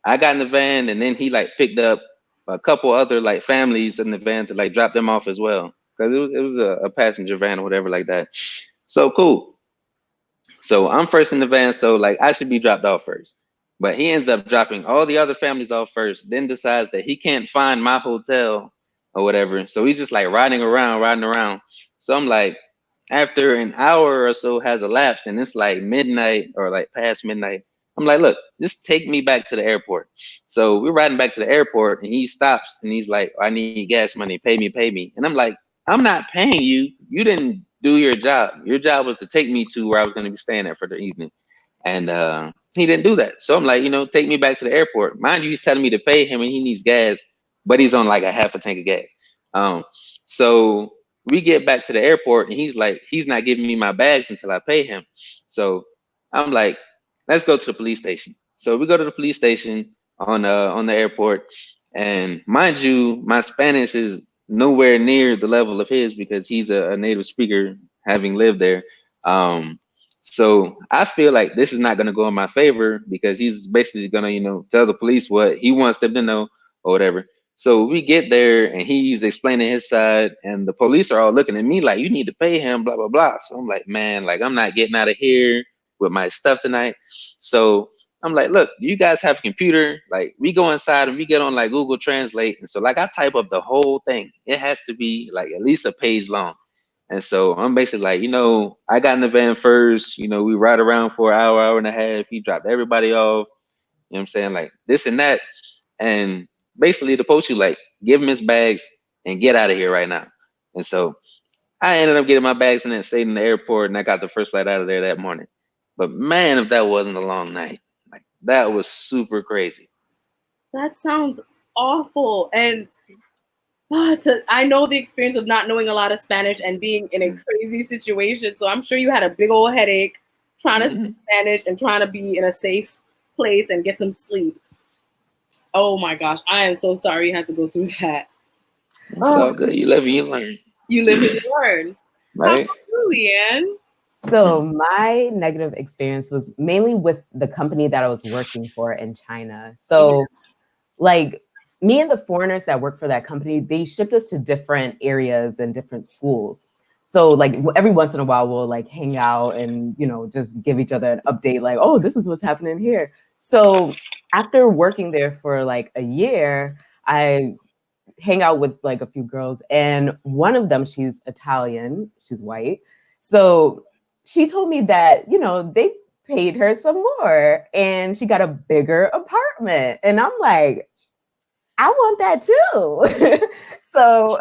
I got in the van, and then he like picked up a couple other like families in the van to like drop them off as well, because it was a passenger van or whatever like that. So cool. So I'm first in the van, so like I should be dropped off first. But he ends up dropping all the other families off first, then decides that he can't find my hotel or whatever. So he's just like riding around. So I'm like, after an hour or so has elapsed and it's like midnight or like past midnight, I'm like, look, just take me back to the airport. So we're riding back to the airport, and he stops and he's like, I need gas money, pay me. And I'm like, I'm not paying you. You didn't do your job. Your job was to take me to where I was going to be staying at for the evening. And he didn't do that. So I'm like, take me back to the airport. Mind you, he's telling me to pay him and he needs gas, but he's on like a half a tank of gas. So we get back to the airport, and he's like, he's not giving me my bags until I pay him. So I'm like, let's go to the police station. So we go to the police station on the airport. And mind you, my Spanish is nowhere near the level of his because he's a native speaker, having lived there. So I feel like this is not going to go in my favor because he's basically going to, tell the police what he wants them to know or whatever. So we get there, and he's explaining his side, and the police are all looking at me like, you need to pay him, blah, blah, blah. So I'm like, man, like, I'm not getting out of here with my stuff tonight. So I'm like, look, do you guys have a computer? Like, we go inside and we get on like Google Translate. And so like I type up the whole thing. It has to be like at least a page long. And so I'm basically like, I got in the van first, we ride around for an hour and a half. He dropped everybody off. You know what I'm saying? Like this and that. And basically the post you like, give him his bags and get out of here right now. And so I ended up getting my bags and then stayed in the airport, and I got the first flight out of there that morning. But man, if that wasn't a long night, like that was super crazy. That sounds awful. And I know the experience of not knowing a lot of Spanish and being in a crazy situation. So I'm sure you had a big old headache trying to speak Spanish and trying to be in a safe place and get some sleep. Oh my gosh, I am so sorry you had to go through that. It's all good. You live and you learn. You live and you learn. How Right? about you, Leanne? So my negative experience was mainly with the company that I was working for in China. So like me and the foreigners that work for that company, they shipped us to different areas and different schools. So like every once in a while we'll like hang out and, you know, just give each other an update like, oh, this is what's happening here. So after working there for like a year, I hang out with like a few girls, and one of them, she's Italian, she's white. So she told me that, you know, they paid her some more and she got a bigger apartment. And I'm like, I want that too. So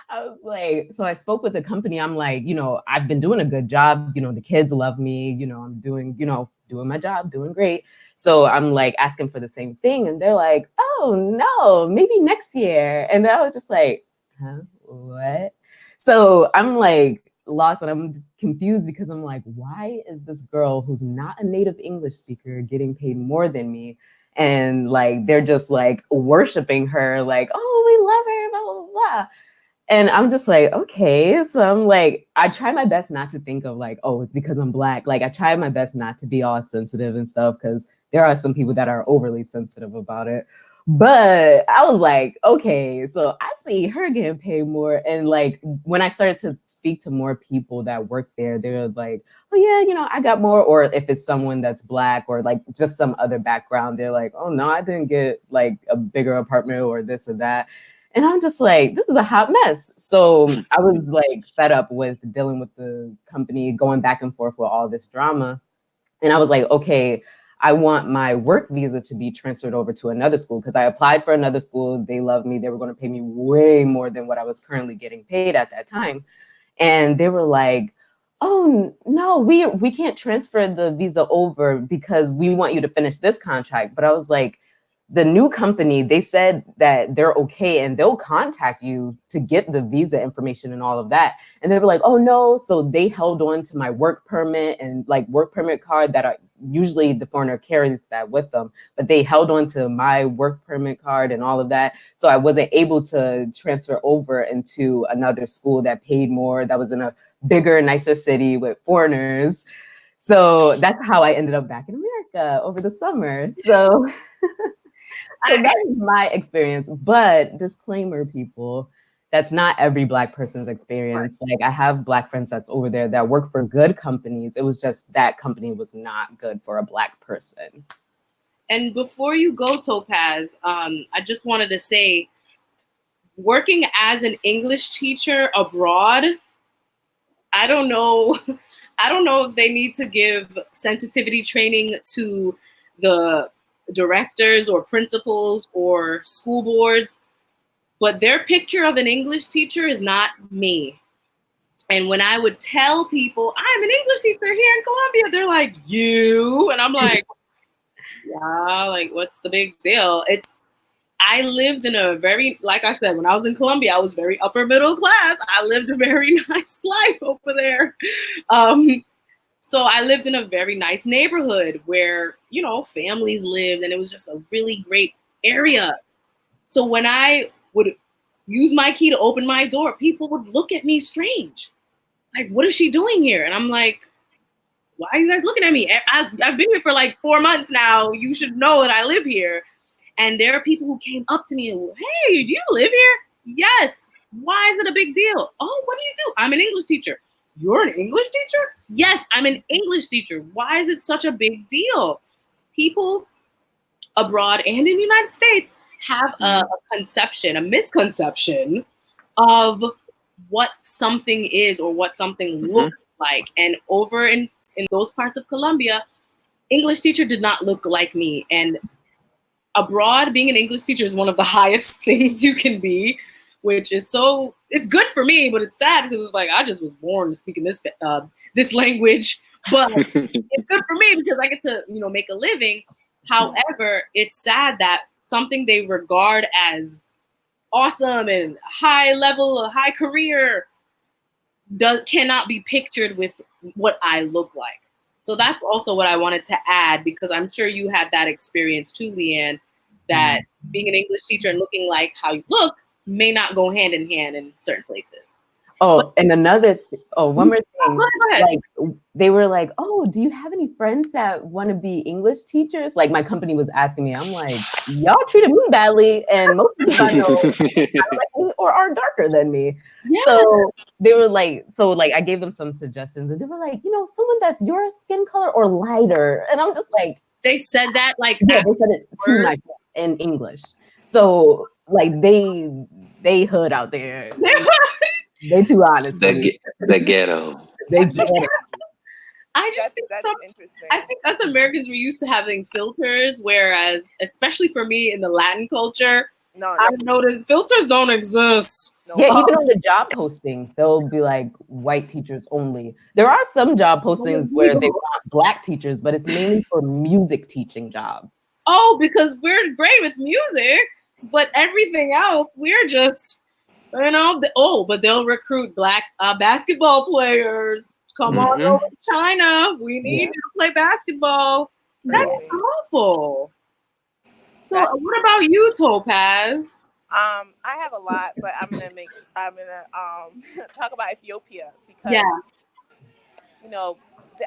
I was like, so I spoke with the company. I'm like, you know, I've been doing a good job. You know, the kids love me. You know, I'm doing, you know, doing my job, doing great. So I'm like asking for the same thing. And they're like, oh, no, maybe next year. And I was just like, huh, what? So I'm like lost and I'm just confused because I'm like, why is this girl who's not a native English speaker getting paid more than me? And like, they're just like worshiping her, like, oh, we love her, blah, blah, blah. And I'm just like, okay. So I'm like, I try my best not to think of like, oh, it's because I'm Black. Like I try my best not to be all sensitive and stuff because there are some people that are overly sensitive about it. But I was like, okay, so I see her getting paid more. And like when I started to speak to more people that work there, they were like, oh yeah, you know, I got more. Or if it's someone that's Black or like just some other background, they're like, oh no, I didn't get like a bigger apartment or this or that. And I'm just like, this is a hot mess. So I was like fed up with dealing with the company, going back and forth with all this drama. And I was like, okay, I want my work visa to be transferred over to another school because I applied for another school. They loved me. They were going to pay me way more than what I was currently getting paid at that time. And they were like, oh no, we can't transfer the visa over because we want you to finish this contract. But I was like, the new company, they said that they're okay and they'll contact you to get the visa information and all of that. And they were like, oh no. So they held on to my work permit and like work permit card that are usually the foreigner carries that with them, but they held on to my work permit card and all of that. So I wasn't able to transfer over into another school that paid more, that was in a bigger, nicer city with foreigners. So that's how I ended up back in America over the summer. So so that is my experience. But disclaimer, people, that's not every Black person's experience. Like I have Black friends that's over there that work for good companies. It was just that company was not good for a Black person. And before you go, Topaz, I just wanted to say, working as an English teacher abroad, I don't know. I don't know if they need to give sensitivity training to the directors or principals or school boards, but their picture of an English teacher is not me. And when I would tell people I'm an English teacher here in Colombia, they're like, you? And I'm like, yeah, like what's the big deal? I lived in a very, like I said, when I was in Colombia, I was very upper middle class. I lived a very nice life over there. So I lived in a very nice neighborhood where, you know, families lived and it was just a really great area. So when I would use my key to open my door, people would look at me strange. Like, what is she doing here? And I'm like, why are you guys looking at me? I've been here for like 4 months now. You should know that I live here. And there are people who came up to me and, hey, do you live here? Yes. Why is it a big deal? Oh, what do you do? I'm an English teacher. You're an English teacher? Yes, I'm an English teacher. Why is it such a big deal? People abroad and in the United States have a conception, a misconception of what something is or what something looks like. And over in those parts of Colombia, English teacher did not look like me. And abroad, being an English teacher is one of the highest things you can be. which is it's good for me, but it's sad because it's like I just was born speaking this language, but it's good for me because I get to make a living. However, it's sad that something they regard as awesome and high level, a high career, cannot be pictured with what I look like. So that's also what I wanted to add, because I'm sure you had that experience too, Leanne, that being an English teacher and looking like how you look may not go hand in hand in certain places. Oh, and one more thing. Go ahead. Like, they were like, "Oh, do you have any friends that want to be English teachers?" Like, my company was asking me. I'm like, "Y'all treated me badly, and most of the people I know like me or are darker than me." Yeah. So they were like, I gave them some suggestions, and they were like, someone that's your skin color or lighter, and I'm just like, they said that like yeah, they said it to my friends in English. So like they hood out there. They too honest for me. The ghetto. They get it. I just that's interesting. I think us Americans, we're used to having filters, whereas, especially for me in the Latin culture, I've noticed filters don't exist. Yeah, even on the job postings, they'll be like white teachers only. There are some job postings where they want Black teachers, but it's mainly for music teaching jobs. Oh, because we're great with music, but everything else, we're just, but they'll recruit Black basketball players. Come on over to China. We need you to play basketball. That's awful. So what about you, Topaz? I have a lot, but I'm gonna talk about Ethiopia because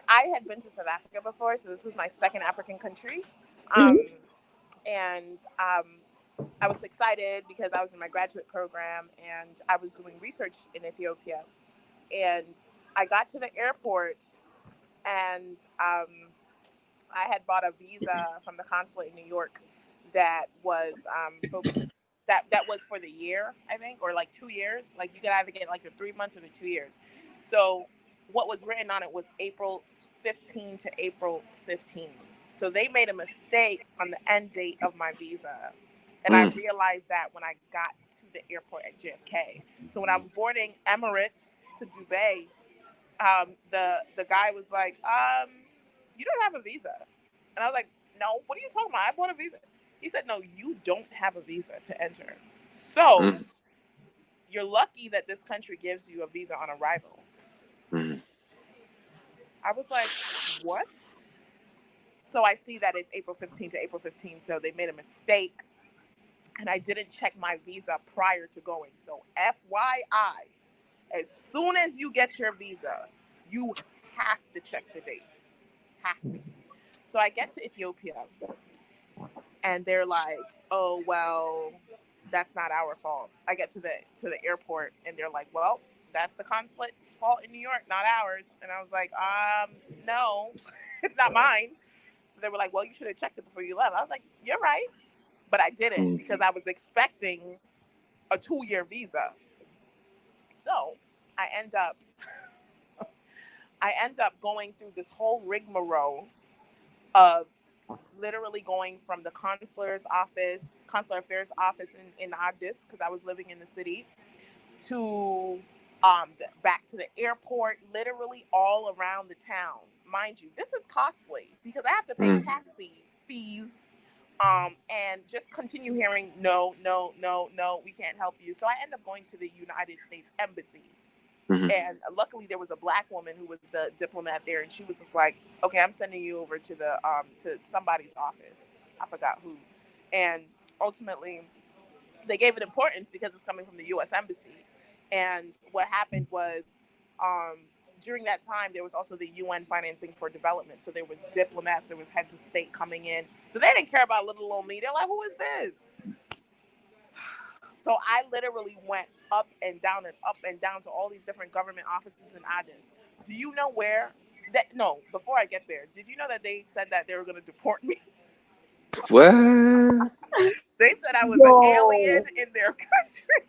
I had been to South Africa before, so this was my second African country, and I was excited because I was in my graduate program and I was doing research in Ethiopia, and I got to the airport and I had bought a visa from the consulate in New York that was focused. That was for the year, I think, or like 2 years. Like you could either get like the 3 months or the 2 years. So what was written on it was April 15 to April 15. So they made a mistake on the end date of my visa. And I realized that when I got to the airport at JFK. So when I was boarding Emirates to Dubai, the guy was like, you don't have a visa. And I was like, no, what are you talking about? I bought a visa. He said, no, you don't have a visa to enter. So you're lucky that this country gives you a visa on arrival. I was like, what? So I see that it's April 15 to April 15. So they made a mistake. And I didn't check my visa prior to going. So FYI, as soon as you get your visa, you have to check the dates. Have to. So I get to Ethiopia and they're like, oh, well, that's not our fault. I get to the airport and they're like, well, that's the consulate's fault in New York, not ours. And I was like, no, it's not mine. So they were like, well, you should have checked it before you left. I was like, you're right. But I didn't because I was expecting a 2-year visa. So I end up going through this whole rigmarole of literally going from the consular affairs office in Addis, because I was living in the city, to back to the airport, literally all around the town. Mind you, this is costly because I have to pay taxi fees and just continue hearing, no, we can't help you. So I end up going to the United States Embassy. And luckily there was a Black woman who was the diplomat there, and she was just like, okay, I'm sending you over to the to somebody's office. I forgot who. And ultimately they gave it importance because it's coming from the US Embassy. And what happened was during that time there was also the UN financing for development. So there was diplomats, there was heads of state coming in. So they didn't care about little old me. They're like, who is this? So I literally went up and down to all these different government offices in Addis. Do you know where? No, before I get there, did you know that they said that they were going to deport me? What? They said I was an alien in their country.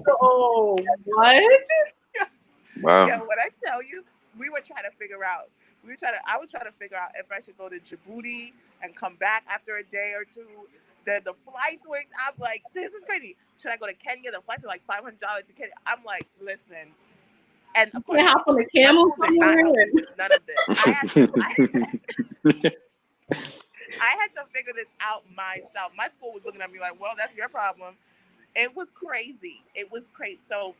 Oh, what? Wow. Yeah, what I tell you, we were trying to figure out. I was trying to figure out if I should go to Djibouti and come back after a day or two. The flights were. I'm like, this is crazy. should I go to Kenya? The flights are like $500 to Kenya. I'm like, listen. And of course, You hop on a my camel school did not somewhere. help me with none of this. I had to figure this out myself. My school was looking at me like, well, that's your problem. It was crazy. It was crazy. So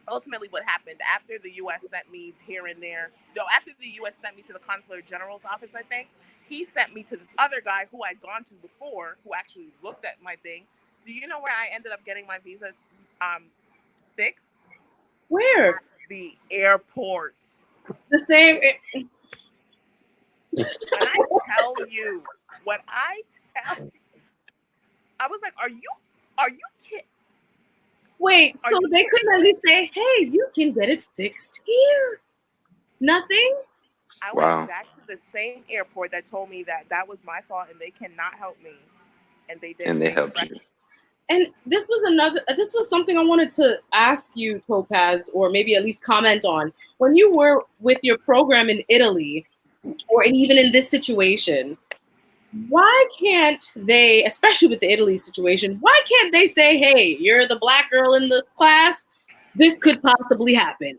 ultimately what happened after the U.S. sent me here and there, though after the U.S. sent me to the consular general's office, I think, he sent me to this other guy who I'd gone to before, who actually looked at my thing. Do you know where I ended up getting my visa fixed? Where? At the airport. The same. When I tell you, what I tell you, I was like, are you kidding? Wait, Are so you they kidding couldn't at me? least say, hey, you can get it fixed here? Nothing? I went Wow. back to the same airport that told me that that was my fault and they cannot help me. And they And didn't. they They helped you. corrected. And this was something I wanted to ask you, Topaz, or maybe at least comment on. When you were with your program in Italy, or even in this situation, why can't they, especially with the Italy situation, why can't they say, hey, you're the black girl in the class, this could possibly happen?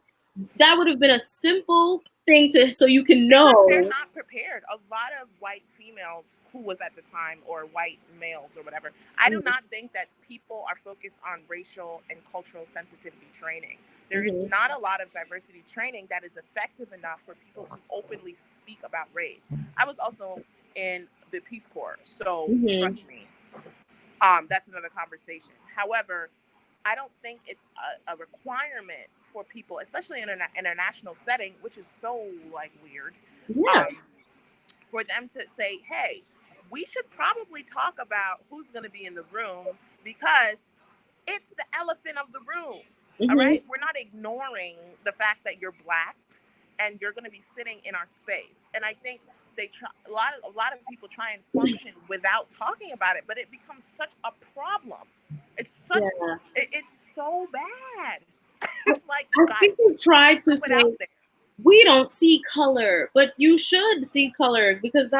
That would have been a simple thing to, so you can Because they're know. not prepared. A lot of white females who was at the time, or white males or whatever, I do not think that people are focused on racial and cultural sensitivity training. There is Mhm. not a lot of diversity training that is effective enough for people to openly speak about race. I was also in the Peace Corps, so Mhm. trust me, that's another conversation. However, I don't think it's a requirement for people, especially in an international setting, which is so like weird, Yeah. um, for them to say, "Hey, we should probably talk about who's going to be in the room because it's the elephant of the room." All Mhm. right, we're not ignoring the fact that you're black and you're going to be sitting in our space. And I think they try, a lot of people try and function without talking about it, but it becomes such a problem. It's such Yeah. it's so bad. It's like, I guys, think you just try to put it out say there. we don't see color, but you should see color because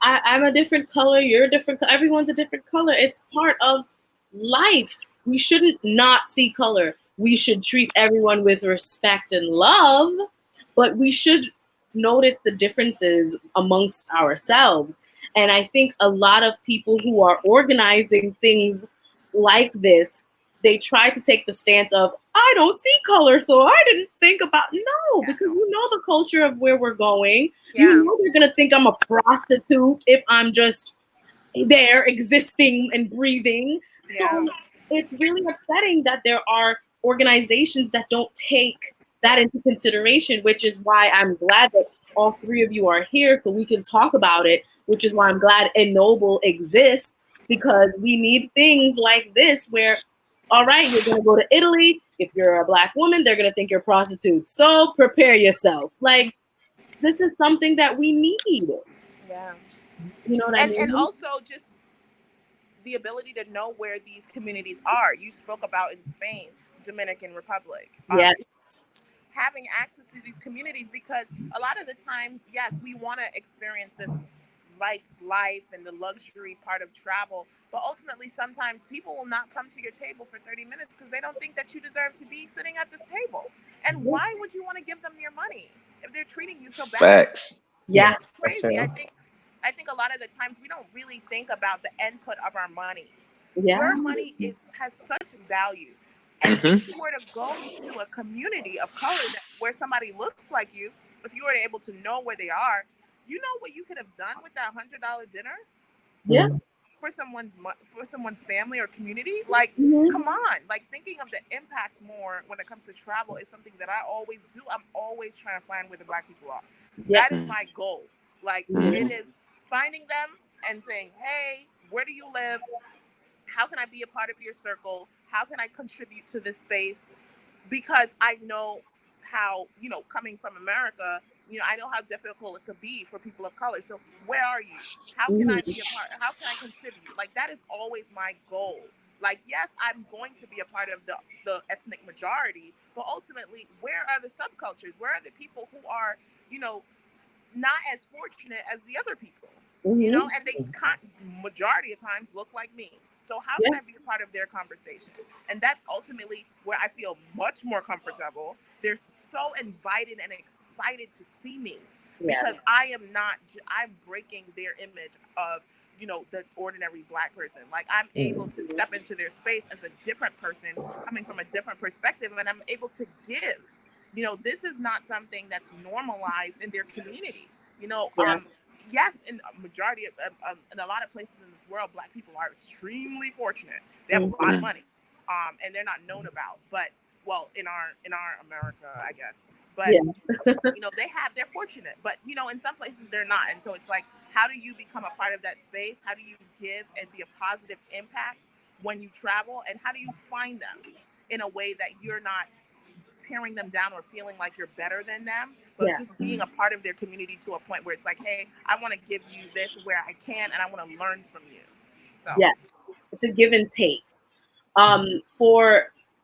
I'm a different color, you're a different everyone's a different color. It's part of life. We shouldn't not see color. We should treat everyone with respect and love, but we should notice the differences amongst ourselves. And I think a lot of people who are organizing things like this, they try to take the stance of, I don't see color, so I didn't think about. No, Yeah, because you know the culture of where we're going. You yeah, know they're gonna think I'm a prostitute if I'm just there existing and breathing. So yeah, it's really upsetting that there are organizations that don't take that into consideration, which is why I'm glad that all three of you are here so we can talk about it, which is why I'm glad Ennoble exists because we need things like this where, all right, you're going to go to Italy. If you're a black woman, they're going to think you're a prostitute. So prepare yourself. Like, this is something that we need. yeah. You know what I And mean? also just the ability to know where these communities are. You spoke about in Spain, Dominican Republic. Yes. Having access to these communities, because a lot of the times, yes, we want to experience this life and the luxury part of travel, but ultimately sometimes people will not come to your table for 30 minutes because they don't think that you deserve to be sitting at this table. And why would you want to give them your money if they're treating you so badly? Facts. Yeah. It's For crazy. sure. I think a lot of the times we don't really think about the input of our money. Yeah. Your money has such value. And if Hmm. you were to go to a community of color where somebody looks like you, if you were able to know where they are, you know what you could have done with that $100 dinner Yeah. for someone's family or community. Like, Mhm. come on! Like, thinking of the impact more when it comes to travel is something that I always do. I'm always trying to find where the black people are. Yep. That is my goal. Like, it Mhm. is finding them and saying, "Hey, where do you live? How can I be a part of your circle? How can I contribute to this space?" Because I know how, coming from America, I know how difficult it could be for people of color. So where are you? How can I be a Mhm. part? How can I contribute? Like, that is always my goal. Like, yes, I'm going to be a part of the ethnic majority, but ultimately, where are the subcultures? Where are the people who are, you know, not as fortunate as the other people, Mhm. and they can't, majority of times look like me. So how Yeah. can I be a part of their conversation? And that's ultimately where I feel much more comfortable. They're so invited and excited to see me Yeah. because I am not, I'm breaking their image of, you know, the ordinary Black person. Like I'm able to step into their space as a different person coming from a different perspective, and I'm able to give. You know, this is not something that's normalized in their community. You know, Yeah. yes, in a majority of, in a lot of places in this world, Black people are extremely fortunate. They have a lot of Mhm. money, and they're not known about. But well, in our America, I guess. But Yeah. you know, they're fortunate. But you know, in some places they're not. And so it's like, how do you become a part of that space? How do you give and be a positive impact when you travel? And how do you find them in a way that you're not tearing them down or feeling like you're better than them, but Yeah. just being a part of their community to a point where it's like, hey, I want to give you this where I can, and I want to learn from you. So Yes. It's a give and take.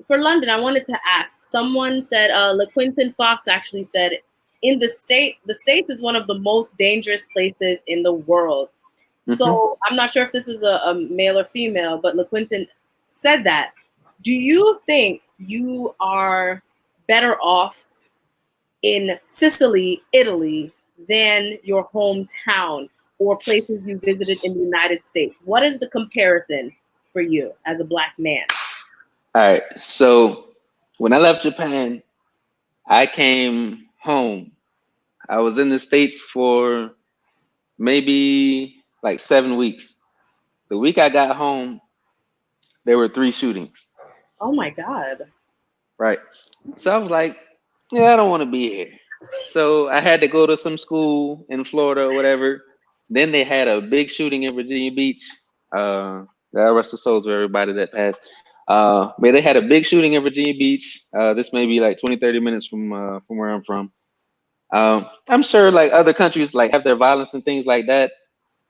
For London, I wanted to ask. Someone said, LaQuinton Fox actually said, the States is one of the most dangerous places in the world. Mhm. So I'm not sure if this is a male or female, but LaQuinton said that. Do you think you are better off in Sicily, Italy, than your hometown or places you visited in the United States? What is the comparison for you as a Black man? All right. So when I left Japan, I came home. I was in the States for maybe like 7 weeks. The week I got home, there were three shootings. Oh my God. Right. So I was like, yeah, I don't want to be here. So I had to go to some school in Florida or whatever. Then they had a big shooting in Virginia Beach. God rest the souls of everybody that passed. But they had a big shooting in Virginia Beach. This may be like 20, 30 minutes from where I'm from. I'm sure like other countries like have their violence and things like that,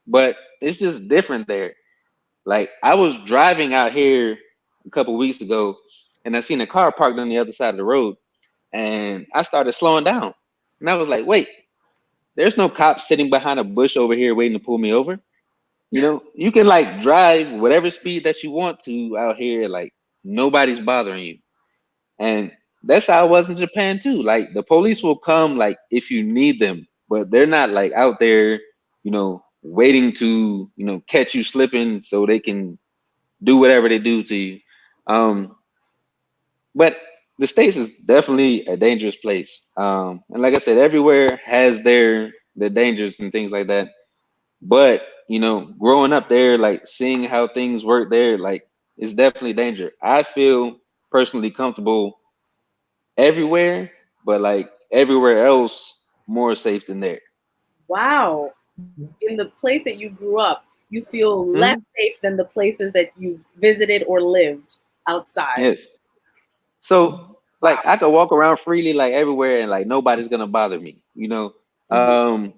but it's just different there. Like I was driving out here a couple weeks ago, and I seen a car parked on the other side of the road, and I started slowing down, and I was like, "Wait, there's no cops sitting behind a bush over here waiting to pull me over." You know, you can like drive whatever speed that you want to out here, like nobody's bothering you. And that's how it was in Japan too. Like the police will come like if you need them, but they're not like out there, waiting to, catch you slipping so they can do whatever they do to you. Um, but the States is definitely a dangerous place. And like I said, everywhere has their dangers and things like that. But growing up there, like seeing how things work there, like it's definitely danger. I feel personally comfortable everywhere, but like everywhere else, more safe than there. Wow. In the place that you grew up, you feel less Mhm. safe than the places that you've visited or lived outside. Yes. So like I could walk around freely like everywhere and like nobody's gonna bother me. Mhm,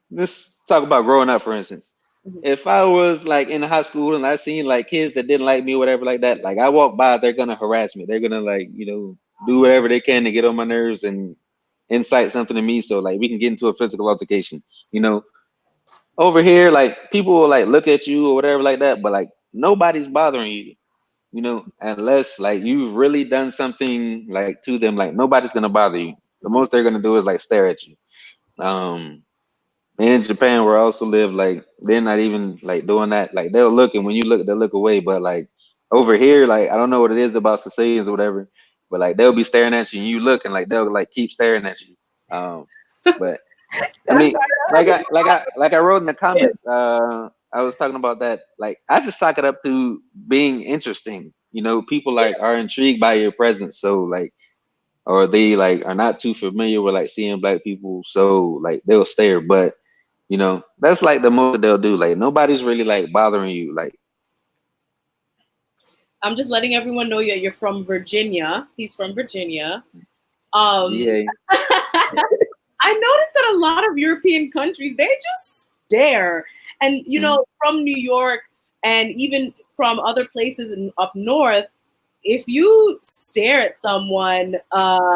Let's talk about growing up, for instance. mhm. If I was like in high school and I seen like kids that didn't like me, whatever like that, like I walk by, they're gonna harass me. They're gonna like, do whatever they can to get on my nerves and incite something to me so like we can get into a physical altercation. You know, over here, like people will like look at you or whatever like that, but like nobody's bothering you, unless like you've really done something like to them, like nobody's gonna bother you. The most they're gonna do is like stare at you. Um, and in Japan, where I also live, like they're not even like doing that. Like they'll look, and when you look, they'll look away. But like over here, like I don't know what it is about Sicilians or whatever, but like they'll be staring at you, and you look, and like they'll like keep staring at you. But I That's mean, like right. I wrote in the comments, I was talking about that. Like I just chalk it up to being interesting. People like are intrigued by your presence, so like, or they like are not too familiar with like seeing black people, so like they'll stare. But that's like the most that they'll do. Like nobody's really like bothering you. Like I'm just letting everyone know you're from Virginia. He's from Virginia. Um, VA. I noticed that a lot of European countries, they just stare. And, Mhm. from New York and even from other places up north, if you stare at someone,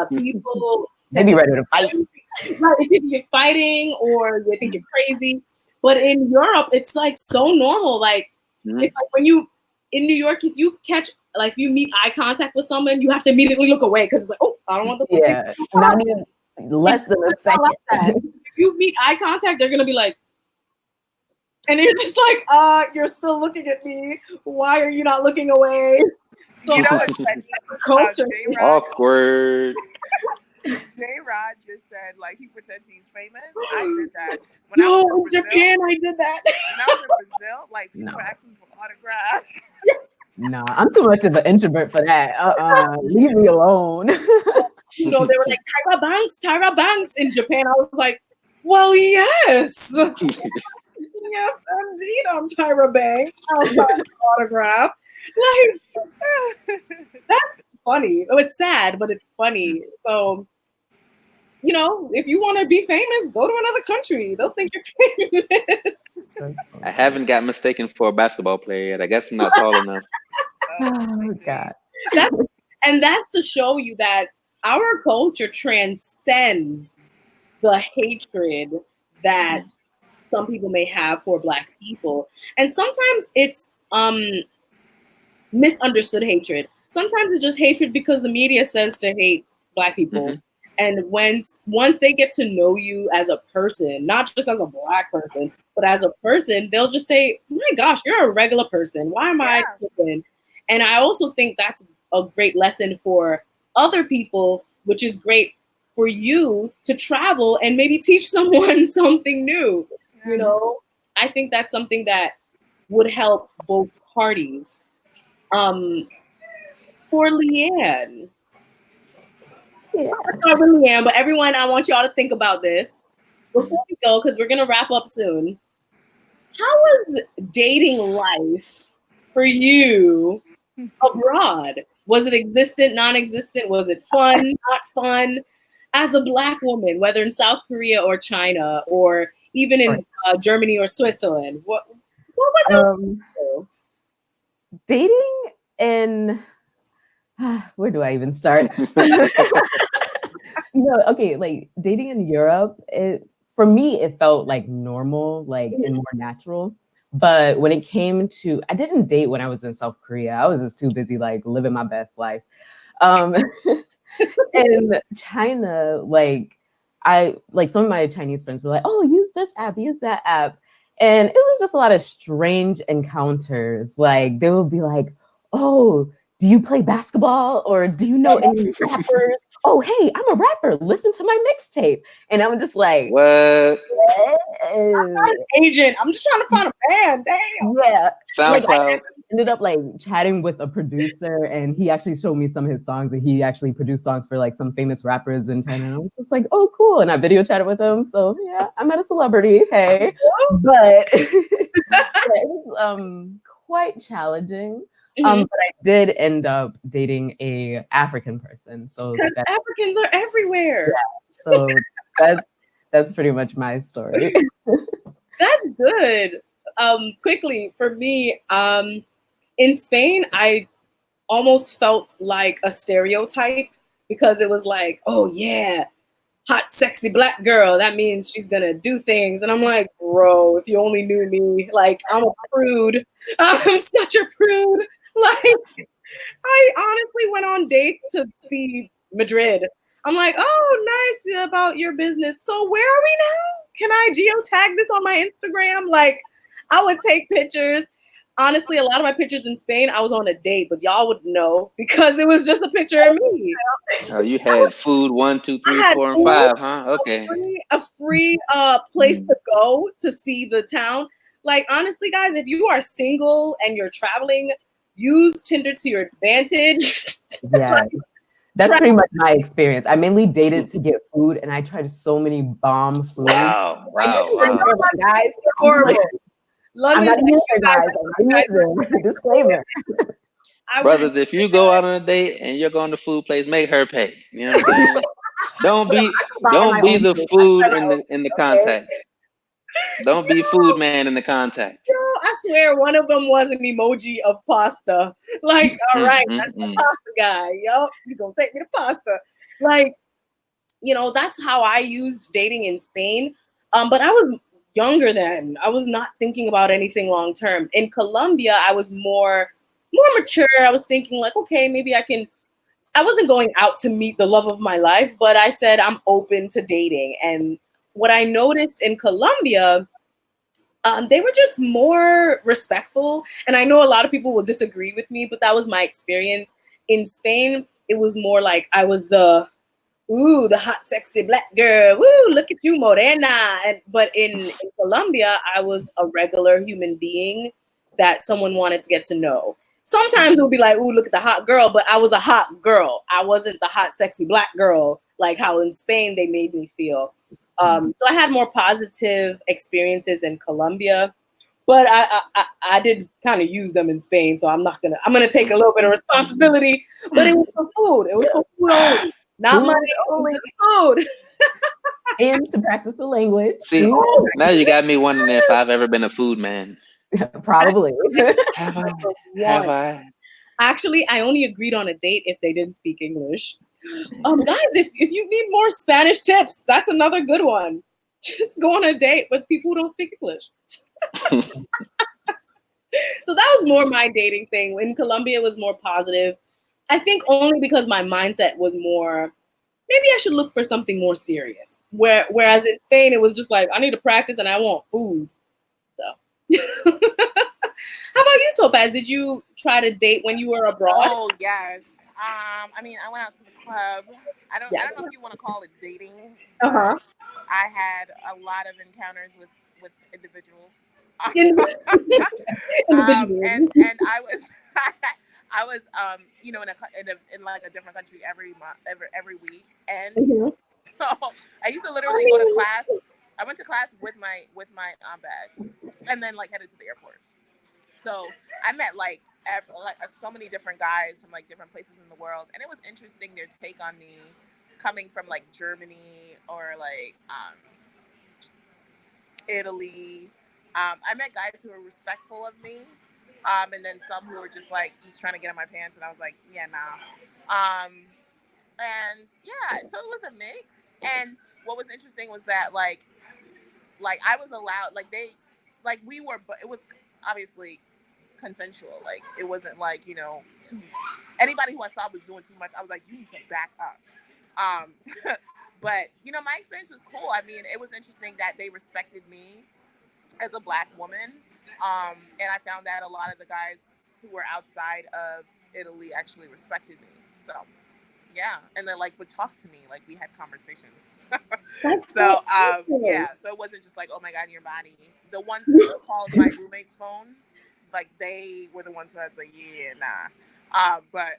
people They tend be to ready to fight. right, they think you're fighting or they think you're crazy. But in Europe, it's like so normal. Like, Mhm. it's like when you in New York, if you catch, like, you meet eye contact with someone, you have to immediately look away because it's like, oh, I don't want the Yeah, not even less than a second. If you meet eye contact, they're gonna be like, and you're just like, you're still looking at me. Why are you not looking away? So You know what's funny? culture. Awkward. J-Rod just said, like, he pretends he's famous. I did that. When I Yo, was in in Brazil, Japan, I did that. when I was in Brazil, like, people No. were asking for autographs. Nah, I'm too much of an introvert for that. Leave me alone. You know, they were like, Tyra Banks in Japan. I was like, well, yes. Yes, indeed, I'm Tyra Banks. I'll sign an autograph. Like, that's funny. Oh, it's sad, but it's funny. So, you know, if you want to be famous, go to another country. They'll think you're famous. I haven't got mistaken for a basketball player yet. I guess I'm not tall enough. Oh God. That's to show you that our culture transcends the hatred that some people may have for Black people. And sometimes it's misunderstood hatred. Sometimes it's just hatred because the media says to hate Black people. Mm-hmm. And once they get to know you as a person, not just as a Black person, but as a person, they'll just say, my gosh, you're a regular person. Why am I tripping? And I also think that's a great lesson for other people, which is great for you to travel and maybe teach someone something new. You know, I think that's something that would help both parties. For Leanne. Yeah. I'll start with Leanne, but everyone, I want y'all to think about this before we go, because we're gonna wrap up soon. How was dating life for you abroad? Was it existent, non-existent? Was it fun, not fun? As a Black woman, whether in South Korea or China, or even in Germany or Switzerland, what was it? Dating in where do I even start? No, okay, like dating in Europe, for me it felt like normal, like and more natural. But when it came to, I didn't date when I was in South Korea. I was just too busy like living my best life. In China, like some of my Chinese friends were like, "Oh, use this app, use that app," and it was just a lot of strange encounters. Like they would be like, "Oh, do you play basketball or do you know any rappers? Oh, hey, I'm a rapper. Listen to my mixtape." And I'm just like, what? I'm not an agent. I'm just trying to find a band. Damn. Yeah. SoundCloud. Like, I ended up like chatting with a producer, and he actually showed me some of his songs, and he actually produced songs for like some famous rappers in China. And I was just like, oh, cool. And I video chatted with him. So yeah, I met a celebrity. Hey, but it was quite challenging. But I did end up dating a African person. So because Africans are everywhere. Yeah, so that's pretty much my story. That's good. Quickly for me, in Spain, I almost felt like a stereotype because it was like, oh yeah, hot, sexy Black girl. That means she's gonna do things. And I'm like, bro, if you only knew me, like I'm a prude. I'm such a prude. Like, I honestly went on dates to see Madrid. I'm like, oh, nice about your business. So where are we now? Can I geotag this on my Instagram? Like, I would take pictures. Honestly, a lot of my pictures in Spain, I was on a date, but y'all would know because it was just a picture of me. Oh, you had food 1, 2, 3, 4, and 5, huh? Okay. A free place to go to see the town. Like, honestly, guys, if you are single and you're traveling, use Tinder to your advantage. Yeah. That's pretty much my experience. I mainly dated to get food, and I tried so many bomb foods. Wow. Guys, horrible. I'm not using, guys. I'm not using. Disclaimer. Brothers, if you go out on a date and you're going to food place, make her pay. You know what I'm saying? Don't be the food in the context. Don't be food man in the context. Yo, I swear one of them was an emoji of pasta. Like, all right, that's the pasta guy. Yo, you gonna take me to pasta. Like, you know, that's how I used dating in Spain. But I was younger then. I was not thinking about anything long term. In Colombia, I was more more mature. I was thinking like, okay, maybe I can. I wasn't going out to meet the love of my life, but I said I'm open to dating. And what I noticed in Colombia, they were just more respectful. And I know a lot of people will disagree with me, but that was my experience. In Spain, it was more like I was the ooh, the hot, sexy black girl. Woo, look at you, Morena. But in Colombia, I was a regular human being that someone wanted to get to know. Sometimes it would be like, ooh, look at the hot girl, but I was a hot girl. I wasn't the hot, sexy black girl like how in Spain they made me feel. So I had more positive experiences in Colombia, but I did kind of use them in Spain. So I'm gonna take a little bit of responsibility. But it was for food. It was for food only, not money. Food It was only. for food. And to practice the language. See, Oh, now you got me wondering if I've ever been a food man. Probably. Have I? Have one. I? Actually, I only agreed on a date if they didn't speak English. Guys, if you need more Spanish tips, that's another good one. Just go on a date with people who don't speak English. So that was more my dating thing. In Colombia, it was more positive. I think only because my mindset was more, maybe I should look for something more serious. Whereas in Spain, it was just like, I need to practice and I want food. So. How about you, Topaz? Did you try to date when you were abroad? Oh yes. I mean, I went out to the club. I Yeah. don't know if you want to call it dating, Uh but huh. I had a lot of encounters with individuals. Individuals. And I was I was you know, in like a different country every month, every week, and Mhm. so I used to literally go to class. I went to class with my bag, and then like headed to the airport. So I met like so many different guys from like different places in the world, and it was interesting their take on me, coming from like Germany or like Italy. I met guys who were respectful of me, and then some who were just trying to get in my pants, and I was like, yeah, nah. And yeah, so it was a mix. And what was interesting was that like I was allowed, like they, like we were, but it was obviously consensual. Like it wasn't like, you know, too, anybody who I saw was doing too much, I was like, you need to back up. Um, but you know, my experience was cool. I mean, it was interesting that they respected me as a black woman. And I found that a lot of the guys who were outside of Italy actually respected me. So yeah, and then like would talk to me, like we had conversations. That's So so awesome. yeah, so it wasn't just like, oh my god, your body. The ones who called my roommate's phone, like they were the ones who I was like, yeah, nah. But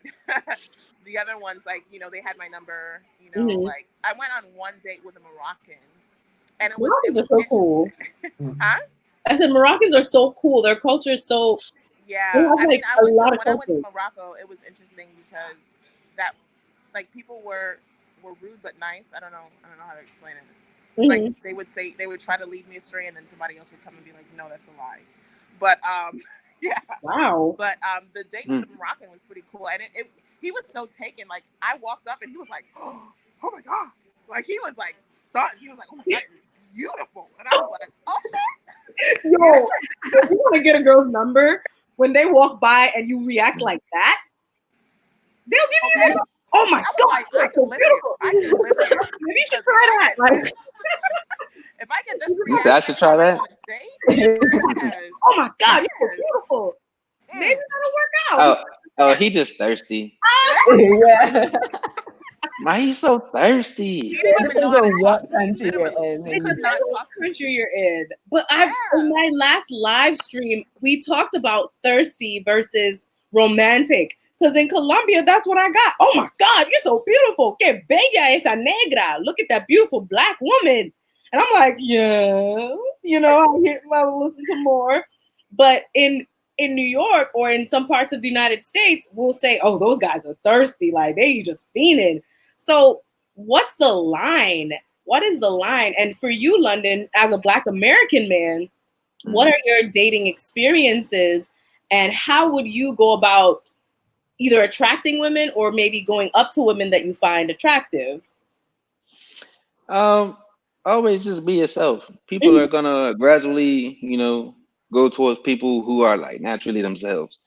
the other ones, like, you know, they had my number. You know, Mhm. like I went on one date with a Moroccan, and it Moroccans was are so interesting. cool. Huh? I said Moroccans are so cool. Their culture is so, they Yeah, have I mean, like a lot of when I went to culture. Morocco, it was interesting because that, like, people were rude but nice. I don't know how to explain it. It's like Hmm. they would try to lead me astray, and then somebody else would come and be like, no, that's a lie. But yeah, Wow. but the date with Mm. the Moroccan was pretty cool, and he was so taken. Like I walked up and he was like, oh my god, like he was like stunned. He was like, oh my god, you're beautiful, and I was like, oh shit, yeah. Yo, if you want to get a girl's number, when they walk by and you react like that, they'll give you Okay, their. Oh my I was God, like, I you're could so live here. beautiful. I can live here Maybe you should because try that. Like, if I get you this should You try said I that. should reaction try from you that. on a date, Oh yes, my God, you're so yes. beautiful. Maybe Mm. that'll work out. Oh, oh, he just thirsty. Yeah. Why he so thirsty? He didn't even know Depends how to on talk what to me. country you're Literally, in. he It could And depends not on talk to what me. country you're in. But in Yeah. my last live stream, we talked about thirsty versus romantic. Because in Colombia, that's what I got. Oh my God, you're so beautiful. Que bella esa negra. Look at that beautiful black woman. And I'm like, yes, I'll listen to more. But in New York or in some parts of the United States, we'll say, oh, those guys are thirsty. Like they just fiending. So what's the line? What is the line? And for you, London, as a Black American man, what Mhm. are your dating experiences and how would you go about either attracting women or maybe going up to women that you find attractive? Um, always just be yourself. People Mhm. are gonna gradually, go towards people who are like naturally themselves.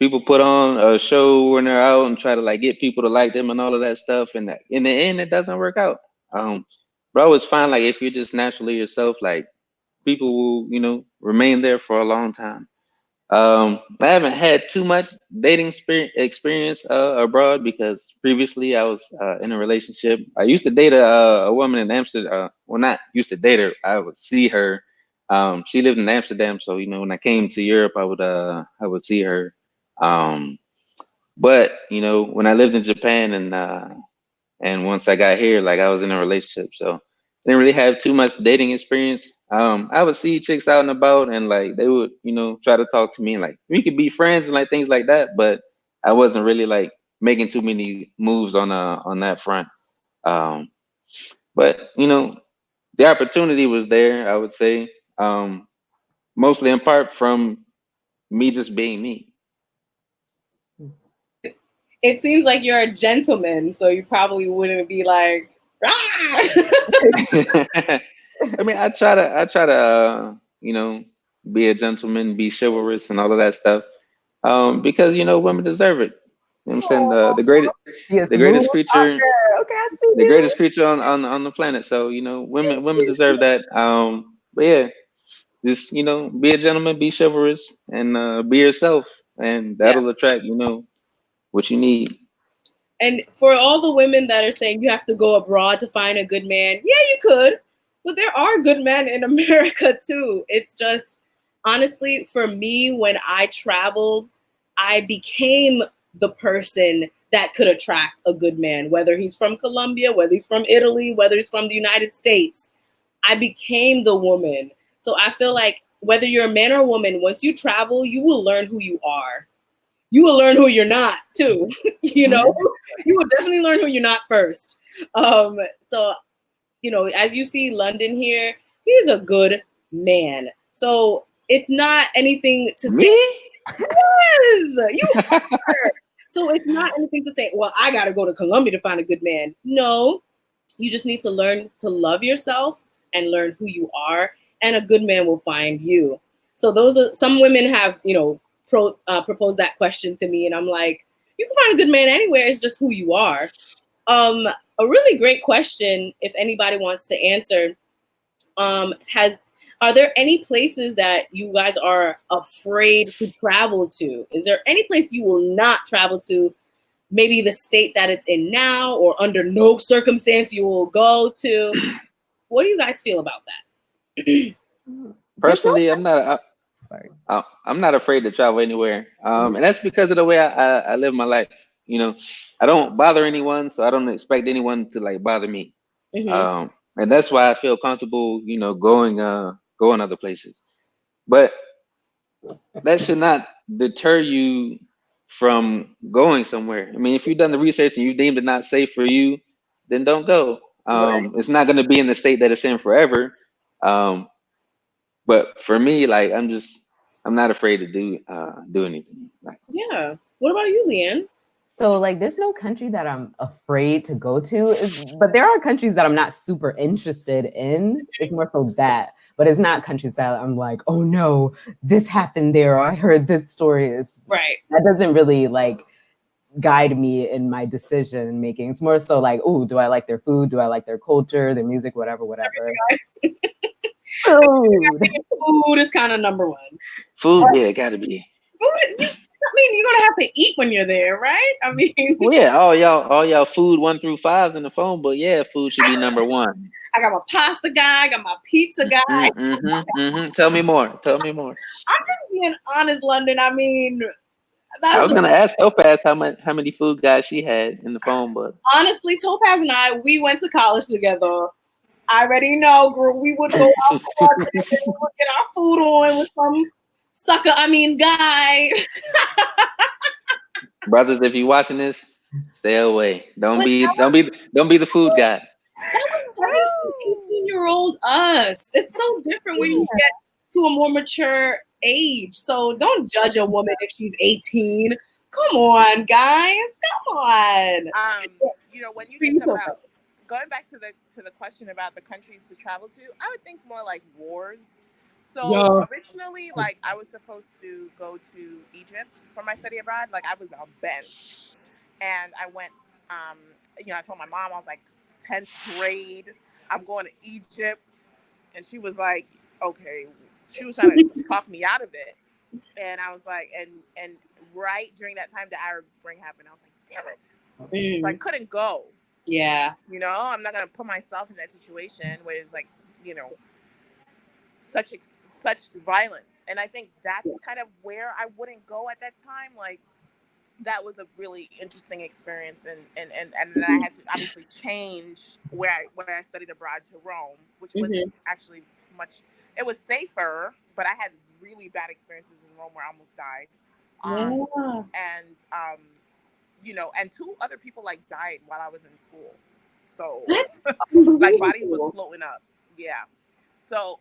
people put on a show when they're out and try to like get people to like them and all of that stuff, and in the end, it doesn't work out. Um, but I always find like if you're just naturally yourself, like people will, remain there for a long time. I haven't had too much dating experience abroad because previously I was in a relationship. I used to date a woman in Amsterdam. Well, not used to date her. I would see her. She lived in Amsterdam, so when I came to Europe, I would see her. Um, but when I lived in Japan and once I got here, like I was in a relationship, so didn't really have too much dating experience. I would see chicks out and about, and like they would, try to talk to me, and like we could be friends and like things like that. But I wasn't really like making too many moves on that front. Um, but the opportunity was there. I would say, mostly in part from me just being me. It seems like you're a gentleman, so you probably wouldn't be like, rah! I mean, I try to, be a gentleman, be chivalrous, and all of that stuff. Because women deserve it. You know what I'm saying? Oh, Yes, The move greatest out creature, there. Okay, I see the you. greatest creature on the planet. So women deserve that. But yeah, just be a gentleman, be chivalrous, and be yourself, and yeah. that'll attract what you need. And for all the women that are saying you have to go abroad to find a good man, yeah, you could, but there are good men in America too. It's just honestly, for me, when I traveled, I became the person that could attract a good man, whether he's from Colombia, whether he's from Italy, whether he's from the United States. I became the woman. So I feel like whether you're a man or a woman, once you travel, you will learn who you are. You will learn who you're not too. you Mhm. know, you will definitely learn who you're not first. So as you see London here, he's a good man. So it's not anything to say, Me? yes, you are. So it's not anything to say, well, I got to go to Colombia to find a good man. No, you just need to learn to love yourself and learn who you are, and a good man will find you. So those are some women have, proposed that question to me, and I'm like, you can find a good man anywhere. It's just who you are. Um, a really great question, if anybody wants to answer, has are there any places that you guys are afraid to travel to? Is there any place you will not travel to? Maybe the state that it's in now, or under no circumstance you will go to. What do you guys feel about that? There's no. Personally, Sorry. I'm not afraid to travel anywhere, Mhm. and that's because of the way I live my life. You know, I don't bother anyone, so I don't expect anyone to like bother me. Mhm. And that's why I feel comfortable, going other places. But that should not deter you from going somewhere. I mean, if you've done the research and you deemed it not safe for you, then don't go. Right. It's not going to be in the state that it's in forever. Um, but for me, like I'm not afraid to do anything. Like, Yeah. What about you, Leanne? So like there's no country that I'm afraid to go to but there are countries that I'm not super interested in. It's more so that, but it's not countries that I'm like, oh no, this happened there, or I heard this story. Right. That doesn't really like guide me in my decision making. It's more so like, oh, do I like their food? Do I like their culture, their music, whatever. Food. Food is kind of number one. food, yeah, gotta be. Food is, I mean, you're gonna have to eat when you're there, right? I mean, Well, yeah, all y'all food 1 through 5s in the phone, but yeah, food should be number one. I got my pasta guy, I got my pizza guy. Tell me more. Tell me more. I'm just being honest, London. I mean, I that's was gonna ask Topaz how many food guys she had in the phone, but honestly, Topaz and I, we went to college together. I already know, girl. We would go out clubbing and then we would get our food on with some sucker, I mean, guy. brothers, if you watching this, stay away. Don't But be don't be don't be the food guy. that was 18-year-old us. It's so different when you get to a more mature age. So don't judge a woman if she's 18. Come on, guys. Come on. When you think about going back to the question about the countries to travel to, I would think more like wars. So Yo. originally, like, I was supposed to go to Egypt for my study abroad. Like, I was bent, and I went. Um, I told my mom I was like 10th grade. I'm going to Egypt, and she was like, "Okay." She was trying to talk me out of it, and I was like, and right during that time, the Arab Spring happened. I was like, "Damn it!" So I couldn't go. Yeah. I'm not gonna put myself in that situation where it's like, you know, such violence. And I think that's kind of where I wouldn't go at that time. Like, that was a really interesting experience, and then I had to obviously change where I studied abroad to Rome, which wasn't actually much. It was safer, but I had really bad experiences in Rome where I almost died. Yeah. And and two other people like died while I was in school. So That's like bodies was unbelievable. floating up. Yeah. So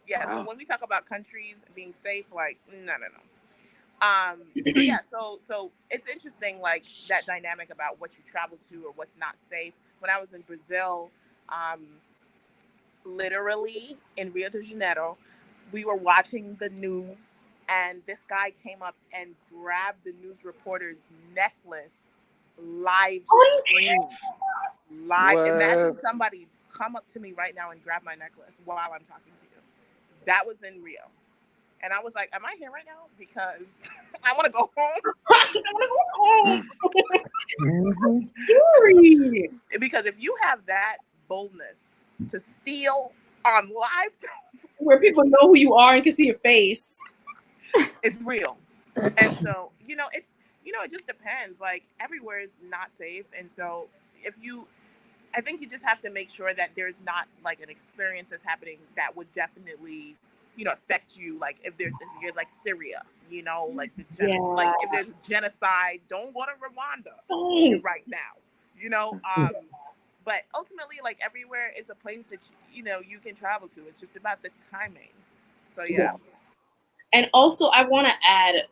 yeah, so Wow. when we talk about countries being safe, like no. So yeah, so it's interesting, like, that dynamic about what you travel to or what's not safe. When I was in Brazil, um, literally in Rio de Janeiro, we were watching the news, and this guy came up and grabbed the news reporter's necklace, live stream. Live. Imagine What? somebody come up to me right now and grab my necklace while I'm talking to you. That was in Rio. And I was like, am I here right now? Because I want to go home. Mm. Scary. Because if you have that boldness to steal on live, Where people know who you are and can see your face. it's real. And so, it just depends. Like, everywhere is not safe. And so if you I think you just have to make sure that there's not like an experience that's happening that would definitely, affect you. Like, if you're like Syria, like like Yeah. if there's genocide, don't go to Rwanda Don't. right now. But ultimately, like, everywhere is a place that you can travel to. It's just about the timing. So Yeah. yeah. And also, I want to add,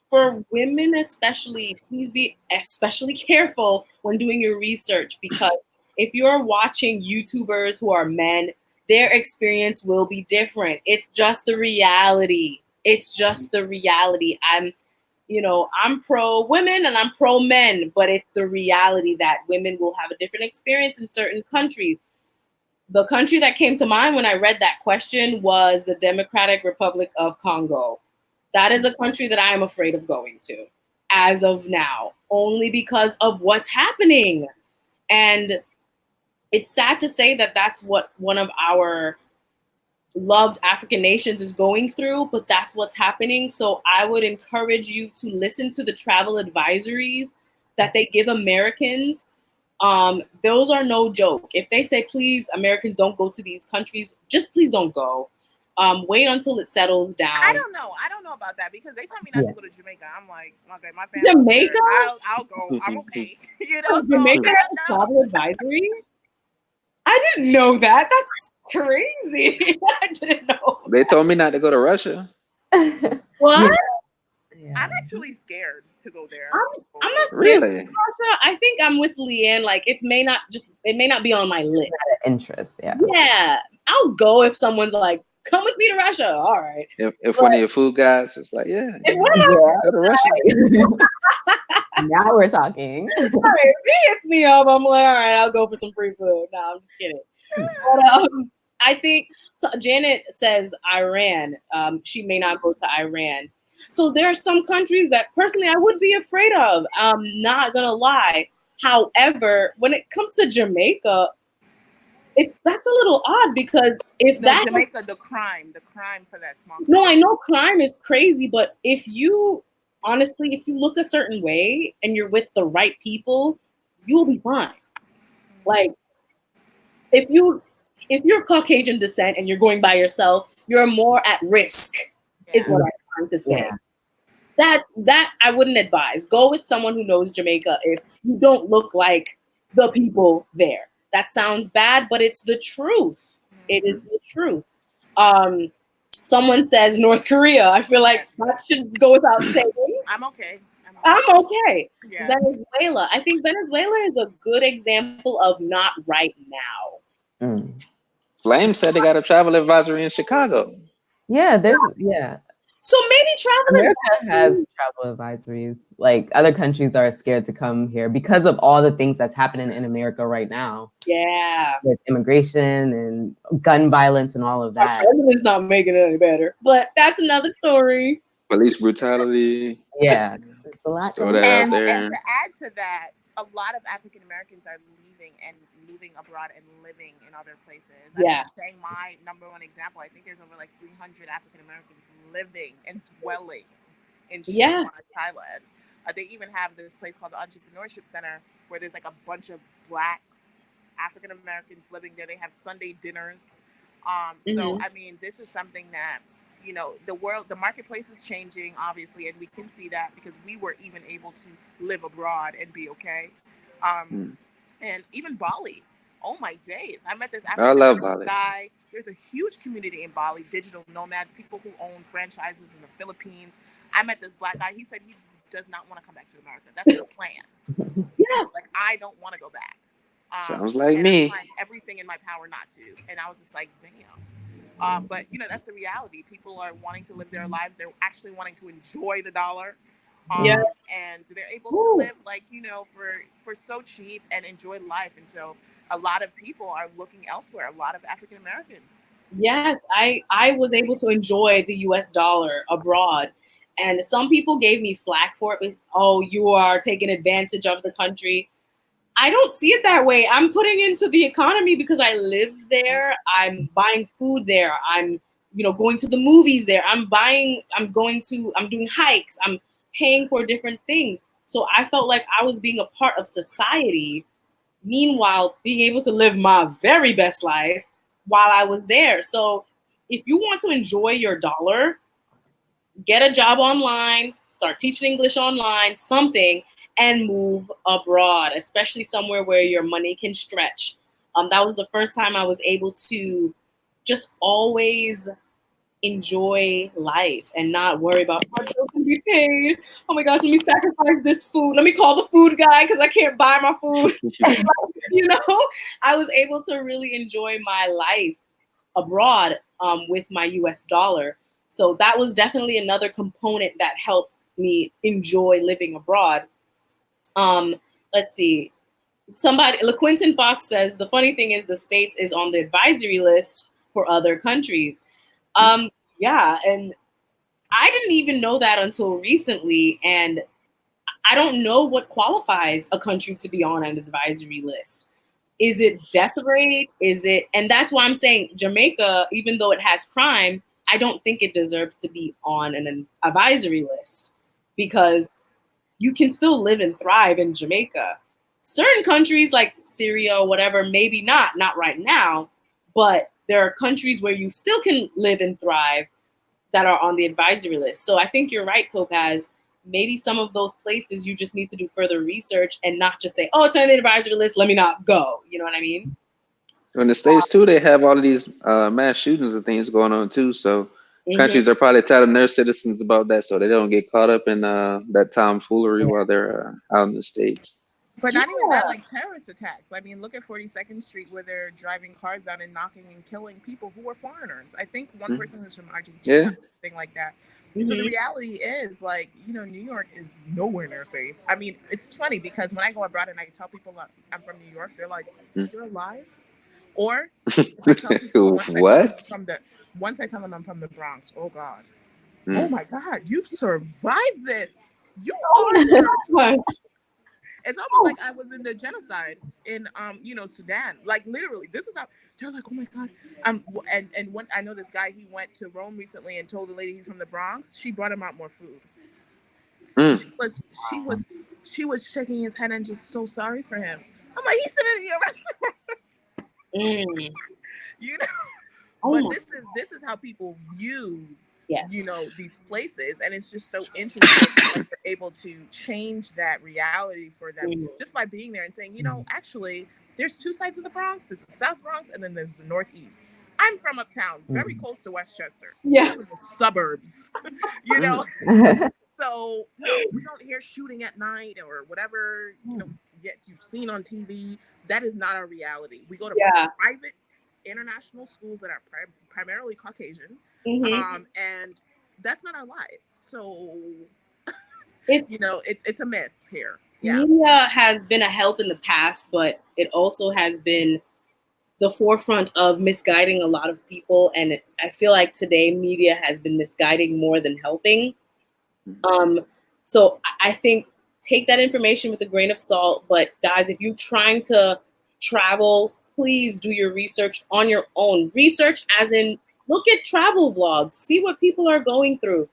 for women especially, please be especially careful when doing your research, because if you're watching YouTubers who are men, their experience will be different. It's just the reality. It's just the reality. I'm pro women and I'm pro men, but it's the reality that women will have a different experience in certain countries. The country that came to mind when I read that question was the Democratic Republic of Congo. That is a country that I am afraid of going to as of now, only because of what's happening. And it's sad to say that that's what one of our loved African nations is going through, but that's what's happening. So I would encourage you to listen to the travel advisories that they give Americans. Those are no joke. If they say, please, Americans don't go to these countries, just please don't go. Wait until it settles I down. don't know. I don't know about that because they told me not to go to Jamaica. I'm like, okay, my family's Jamaica? there. I'll go. I'm okay. So Jamaica I has don't a know. travel advisory? I didn't know that. That's crazy. I didn't know. They told me not to go to Russia. What? I'm Yeah. actually scared to go there. I'm So not scared of Really? Russia. I think I'm with Leanne. Like, it may not be on my list. Interest, yeah. Yeah, I'll go if someone's like, come with me to Russia. All right. If But one of your food guys is like, yeah, if one of Yeah. go to Russia. Now we're talking. my if he hits me up, I'm like, all right, I'll go for some free food. No, I'm just kidding. But I think Janet says Iran. She may not go to Iran. So there are some countries that personally I would be afraid of. I'm not gonna lie. However, when it comes to Jamaica, that's a little odd because if no, that Jamaica, the crime for that small no, I country. know crime is crazy, but if you honestly, if you look a certain way and you're with the right people, you'll be fine. Like if you're of Caucasian descent and you're going by yourself, you're more at risk, is Yeah. what I'm trying to say. Yeah. That I wouldn't advise. Go with someone who knows Jamaica if you don't look like the people there. That sounds bad, but it's the truth. It is the truth. Um, Someone says North Korea. I feel like that should go without saying. I'm okay. I'm okay. Yeah. Venezuela. I think Venezuela is a good example of not right now. Mm. Flame said they got a travel advisory in Chicago. Yeah, yeah. So maybe travel America has travel advisories. Like other countries are scared to come here because of all the things that's happening in America right now. Yeah. With immigration and gun violence and all of Our that. president's not making it any better, but that's another story. Police brutality. Yeah, it's a lot Just throw going that on. out And there. to add to that, a lot of African Americans are leaving and moving abroad and living in other places. I mean, Yeah. Chiang Mai, number one example. I think there's over like 300 African Americans living and dwelling in Chiang Yeah. Mai, Thailand. They even have this place called the Entrepreneurship Center where there's like a bunch of blacks, African Americans living there. They have Sunday dinners. So, Hmm. I mean, this is something that, the world, the marketplace is changing, obviously, and we can see that because we were even able to live abroad and be okay. Um, Mm. and even Bali. Oh my days. I met this I African love American Bali. guy. There's a huge community in Bali, digital nomads, people who own franchises in the Philippines. I met this black guy. He said he does not want to come back to America. That's the plan. Yeah. He's like, I don't want to go back. Sounds like And I'm me. trying everything in my power not to. And I was just like, damn. But that's the reality. People are wanting to live their lives. They're actually wanting to enjoy the dollar, Yeah. and they're able to Woo. live like for so cheap and enjoy life. And so a lot of people are looking elsewhere. A lot of African Americans. Yes, I was able to enjoy the US dollar abroad. And some people gave me flack for it. Oh, you are taking advantage of the country. I don't see it that way. I'm putting into the economy because I live there. I'm buying food there. I'm, going to the movies there. I'm doing hikes. I'm paying for different things. So I felt like I was being a part of society. Meanwhile, being able to live my very best life while I was there. So if you want to enjoy your dollar, get a job online, start teaching English online, something, and move abroad, especially somewhere where your money can stretch. That was the first time I was able to just always enjoy life and not worry about my bills can be paid. Oh my gosh, let me sacrifice this food. Let me call the food guy because I can't buy my food. you know, I was able to really enjoy my life abroad with my US dollar. So that was definitely another component that helped me enjoy living abroad. Um, let's see. LaQuinton Fox says the funny thing is the States is on the advisory list for other countries. Yeah, and I didn't even know that until recently. And I don't know what qualifies a country to be on an advisory list. Is it death rate? And that's why I'm saying Jamaica, even though it has crime, I don't think it deserves to be on an advisory list because you can still live and thrive in Jamaica. Certain countries like Syria or whatever, maybe not right now, but there are countries where you still can live and thrive that are on the advisory list. So I think you're right, Topaz. Maybe some of those places you just need to do further research and not just say, oh, it's on the advisory list, let me not go. You know what I mean? In the States too, they have all of these mass shootings and things going on too. So Mm-hmm. countries are probably telling their citizens about that so they don't get caught up in that tomfoolery while they're out in the States. But Yeah. not even that, like terrorist attacks. I mean, look at 42nd Street where they're driving cars down and knocking and killing people who are foreigners. I think one Mhm. person was from Yeah. Argentina, thing like that. So the Mm-hmm. reality is, like, New York is nowhere near safe. I mean, it's funny because when I go abroad and I tell people that I'm from New York, they're like, "You're alive?" Or if I tell people What? once I tell them I'm from the Bronx, oh God, oh Mm. my God, you've survived this. You Oh are my survived. gosh. It's almost like I was in the genocide in Sudan. Like literally, this is how they're like, oh my God. And when I know this guy, he went to Rome recently and told the lady he's from the Bronx. She brought him out more food. She Mm. was she was she was shaking his head and just so sorry for him. I'm like, he's sitting in your restaurant, Mm. you know. Oh But my. this is how people view Yes. these places, and it's just so interesting when you're able to change that reality for them Mm. just by being there and saying, actually there's two sides of the Bronx. There's the South Bronx and then there's the Northeast. I'm from uptown, very close to Westchester. You Yeah. live in the suburbs. you Mm. know So no, we don't hear shooting at night or whatever, yet you've seen on TV. That is not our reality. We go to Yeah. private international schools that are primarily Caucasian, Mm-hmm. and that's not our life. So It's it's a myth here. Yeah. media has been a help in the past, but it also has been the forefront of misguiding a lot of people. And I feel like today media has been misguiding more than helping. Um, so I think take that information with a grain of salt. But guys, if you're trying to travel, please do your research on your own. Research as in look at travel vlogs, see what people are going through.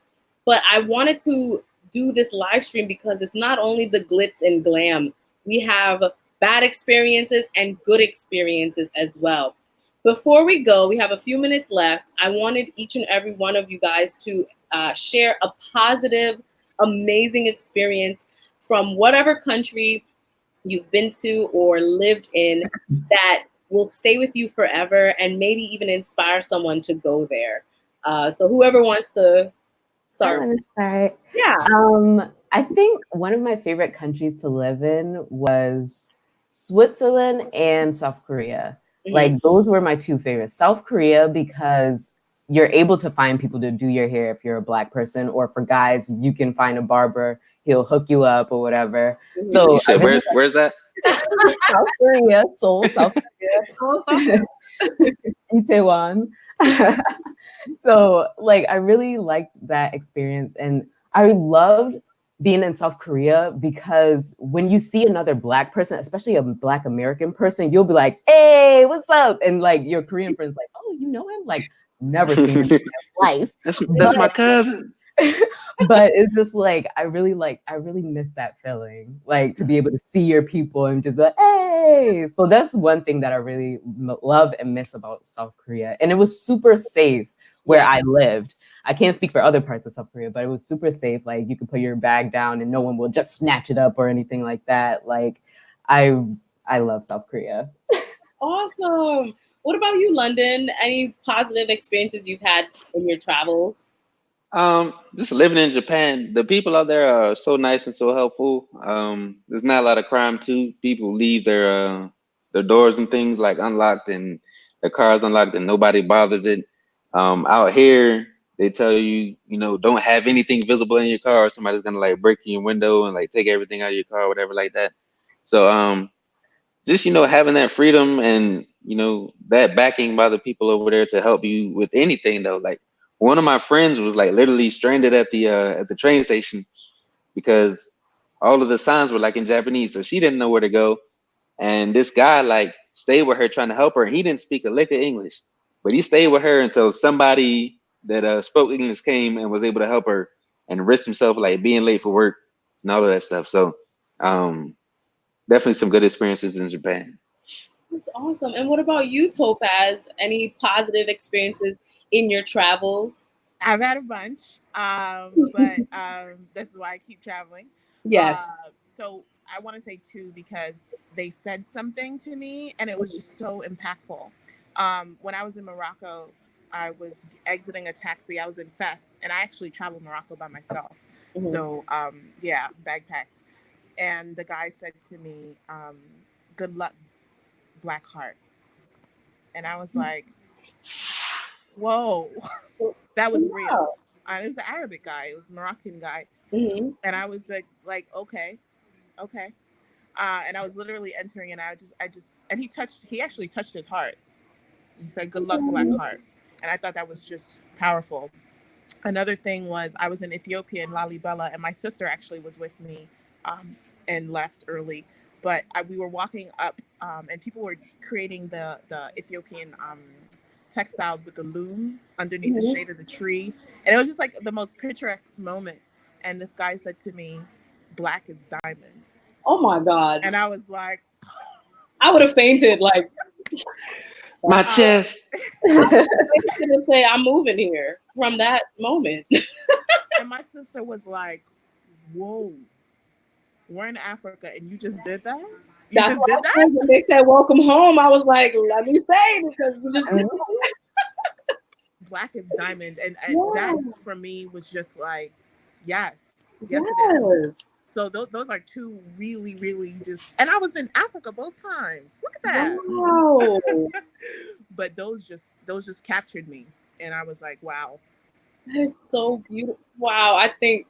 But I wanted to do this live stream because it's not only the glitz and glam. We have bad experiences and good experiences as well. Before we go, we have a few minutes left. I wanted each and every one of you guys to share a positive, amazing experience from whatever country you've been to or lived in that will stay with you forever and maybe even inspire someone to go there. So whoever wants to I start. want to start. Yeah. I think one of my favorite countries to live in was Switzerland and South Korea. Mhm. Like those were my two favorites. South Korea because you're able to find people to do your hair if you're a Black person, or for guys, you can find a barber, he'll hook you up or whatever. So You I said really where's that? like South Korea, Seoul, South Korea, Itaewon. So like I really liked that experience, and I loved being in South Korea because when you see another Black person, especially a Black American person, you'll be like, hey, what's up? And like your Korean friends like, oh, you know him? Like never seen him in my life. That's my cousin. But it's just like I really miss that feeling, like to be able to see your people and just like, hey. So that's one thing that I really love and miss about South Korea. And it was super safe where I lived. I can't speak for other parts of South Korea, but it was super safe. Like you could put your bag down and no one will just snatch it up or anything like that. Like I love South Korea. Awesome. What about you, London? Any positive experiences you've had in your travels? Just living in Japan, the people out there are so nice and so helpful. There's not a lot of crime too. People leave their doors and things like unlocked and their cars unlocked and nobody bothers it. Out here, they tell you, don't have anything visible in your car or somebody's gonna like break in your window and like take everything out of your car or whatever like that. So just having that freedom and that backing by the people over there to help you with anything though. Like one of my friends was like literally stranded at the train station because all of the signs were like in Japanese, so she didn't know where to go. And this guy like stayed with her trying to help her. He didn't speak a lick of English, but he stayed with her until somebody that spoke English came and was able to help her and risked himself like being late for work and all of that stuff. So um definitely some good experiences in Japan. That's awesome. And what about you, Topaz? Any positive experiences in your travels? I've had a bunch, but this is why I keep traveling. Yes. So I want to say two because they said something to me and it was just so impactful. When I was in Morocco, I was exiting a taxi. I was in Fes, and I actually traveled Morocco by myself. Mhm. So yeah, bag packed. And the guy said to me, "Good luck, Black Heart." And I was like, "Whoa." That was real. Wow. It was an Arabic guy. It was a Moroccan guy, Mhm. and I was like, okay, okay. And I was literally entering, and and he actually touched his heart. He said, "Good luck, Black Heart," and I thought that was just powerful. Another thing was I was in Ethiopia in Lalibela, and my sister actually was with me, and left early. But we were walking up, and people were creating the Ethiopian textiles with the loom underneath the Mhm. shade of the tree, and it was just like the most picturesque moment. And this guy said to me, "Black is diamond," Oh my God. and I was like, I would have fainted. Like, My uh, chest. I would have fainted and say, I'm moving here from that moment. and my sister was like, "Whoa, we're in Africa, and you just did that? You That's just what did I that?" said when they said welcome home. I was like, let me say because we just did Black is diamond, and that that. for me was just like, yes, yes, it is. Yes. So those are two really, really just, and I was in Africa both times. Look at that. Wow. but those just captured me, and I was like, wow. That is so beautiful. Wow, I think,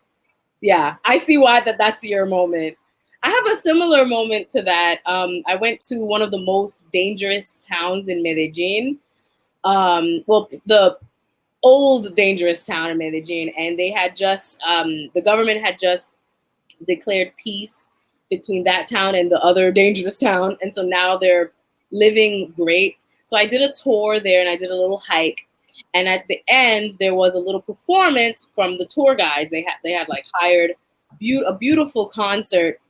yeah, I see why that's your moment. I have a similar moment to that. I went to one of the most dangerous towns in Medellin. Well, the old dangerous town in Medellin, and they had just the government had just declared peace between that town and the other dangerous town, and so now they're living great. So I did a tour there, and I did a little hike, and at the end there was a little performance from the tour guides. They had like hired a beautiful concert.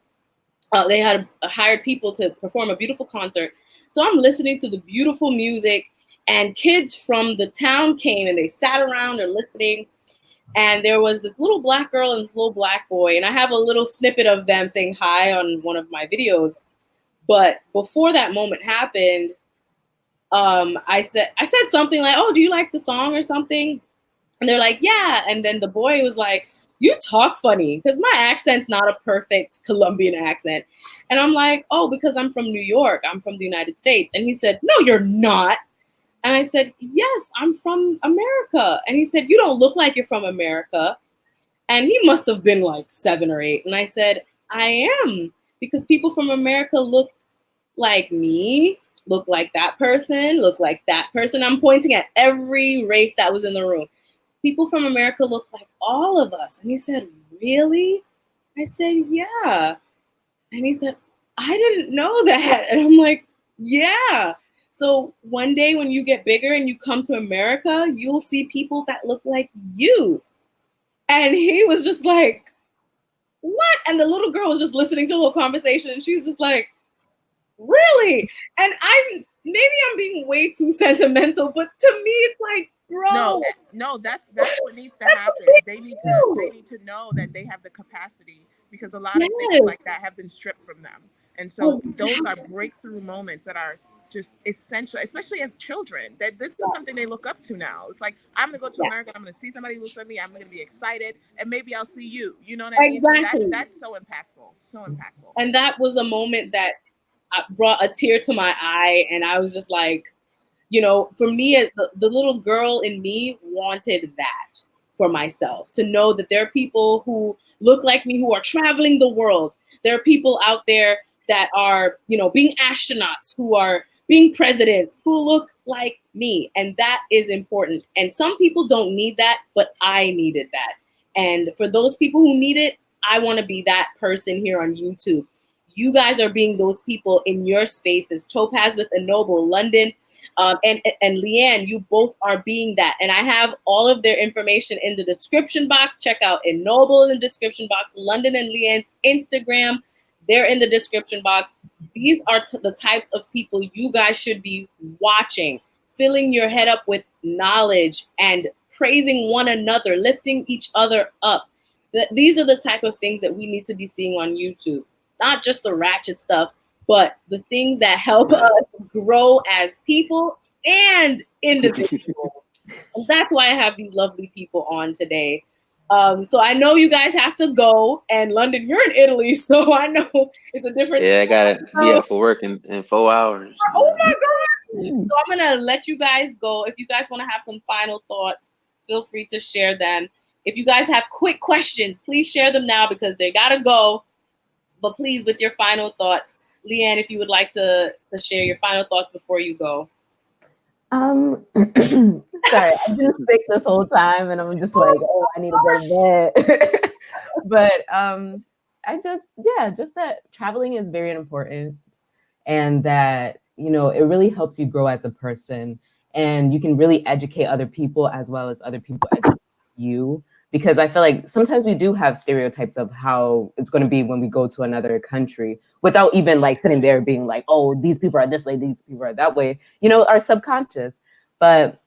They had hired people to perform a beautiful concert. So I'm listening to the beautiful music, and kids from the town came and they sat around and listening. And there was this little black girl and this little black boy, and I have a little snippet of them saying hi on one of my videos. But before that moment happened, I said something like, "Oh, do you like the song or something?" And they're like, "Yeah." And then the boy was like, "You talk funny," because my accent's not a perfect Colombian accent. And I'm like, "Oh, because I'm from New York. I'm from the United States." And he said, "No, you're not." And I said, "Yes, I'm from America." And he said, "You don't look like you're from America." And he must have been like 7 or 8. And I said, "I am, because people from America look like me, look like that person, look like that person." I'm pointing at every race that was in the room. "People from America look like all of us." And he said, "Really?" I said, "Yeah." And he said, "I didn't know that." And I'm like, "Yeah." So one day when you get bigger and you come to America, you'll see people that look like you. And he was just like, "What?" And the little girl was just listening to the whole conversation, and she's just like, "Really?" And maybe I'm being way too sentimental, but to me it's like, No, bro, no, that's what needs to that's a happen. big They deal. need to know that they have the capacity, because a lot of things Yes, like that have been stripped from them. And so those are exactly. breakthrough moments that are just essential, especially as children. That this is something they look up to now. It's like, I'm gonna go to Yeah, America, I'm gonna see somebody who looks like me, I'm gonna be excited, and maybe I'll see you. You know what I mean? So exactly. that's so impactful. So impactful. And that was a moment that brought a tear to my eye, and I was just like, for me, the little girl in me wanted that for myself, to know that there are people who look like me who are traveling the world. There are people out there that are, being astronauts, who are being presidents, who look like me. And that is important. And some people don't need that, but I needed that. And for those people who need it, I want to be that person here on YouTube. You guys are being those people in your spaces. Topaz with Ennoble, London, and Leanne, you both are being that. And I have all of their information in the description box. Check out Ennoble in the description box. London and Leanne's Instagram, they're in the description box. These are the types of people you guys should be watching, filling your head up with knowledge and praising one another, lifting each other up. These are the type of things that we need to be seeing on YouTube. Not just the ratchet stuff, but the things that help Right. us grow as people and individuals. And that's why I have these lovely people on today. So I know you guys have to go, and London, you're in Italy, so I know it's a different Yeah, I gotta be time. up for work in 4 hours. Oh my God. So I'm going to let you guys go. If you guys want to have some final thoughts, feel free to share them. If you guys have quick questions, please share them now because they got to go. But please, with your final thoughts, Leanne, if you would like to share your final thoughts before you go. Um, sorry, I've been sick this whole time, and I'm just like, oh, I need to go to bed. But just that traveling is very important, and that it really helps you grow as a person, and you can really educate other people as well as other people educate you. Because I feel like sometimes we do have stereotypes of how it's going to be when we go to another country without even like sitting there being like, oh, these people are this way, these people are that way, our subconscious. But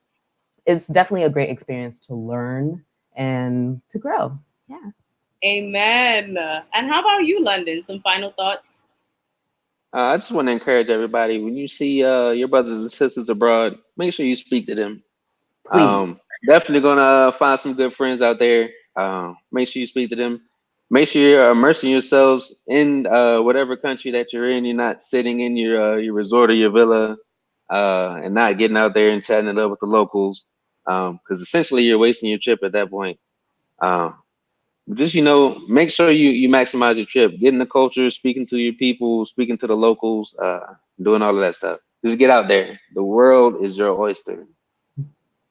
it's definitely a great experience to learn and to grow. Yeah. Amen. And how about you, London? Some final thoughts? I just want to encourage everybody, when you see your brothers and sisters abroad, make sure you speak to them. Please. Definitely gonna find some good friends out there. Make sure you speak to them. Make sure you're immersing yourselves in whatever country that you're in. You're not sitting in your resort or your villa. and not getting out there and chatting it up with the locals, because essentially you're wasting your trip at that point. Um, just make sure you maximize your trip, getting the culture, speaking to your people, speaking to the locals, doing all of that stuff. Just get out there. The world is your oyster.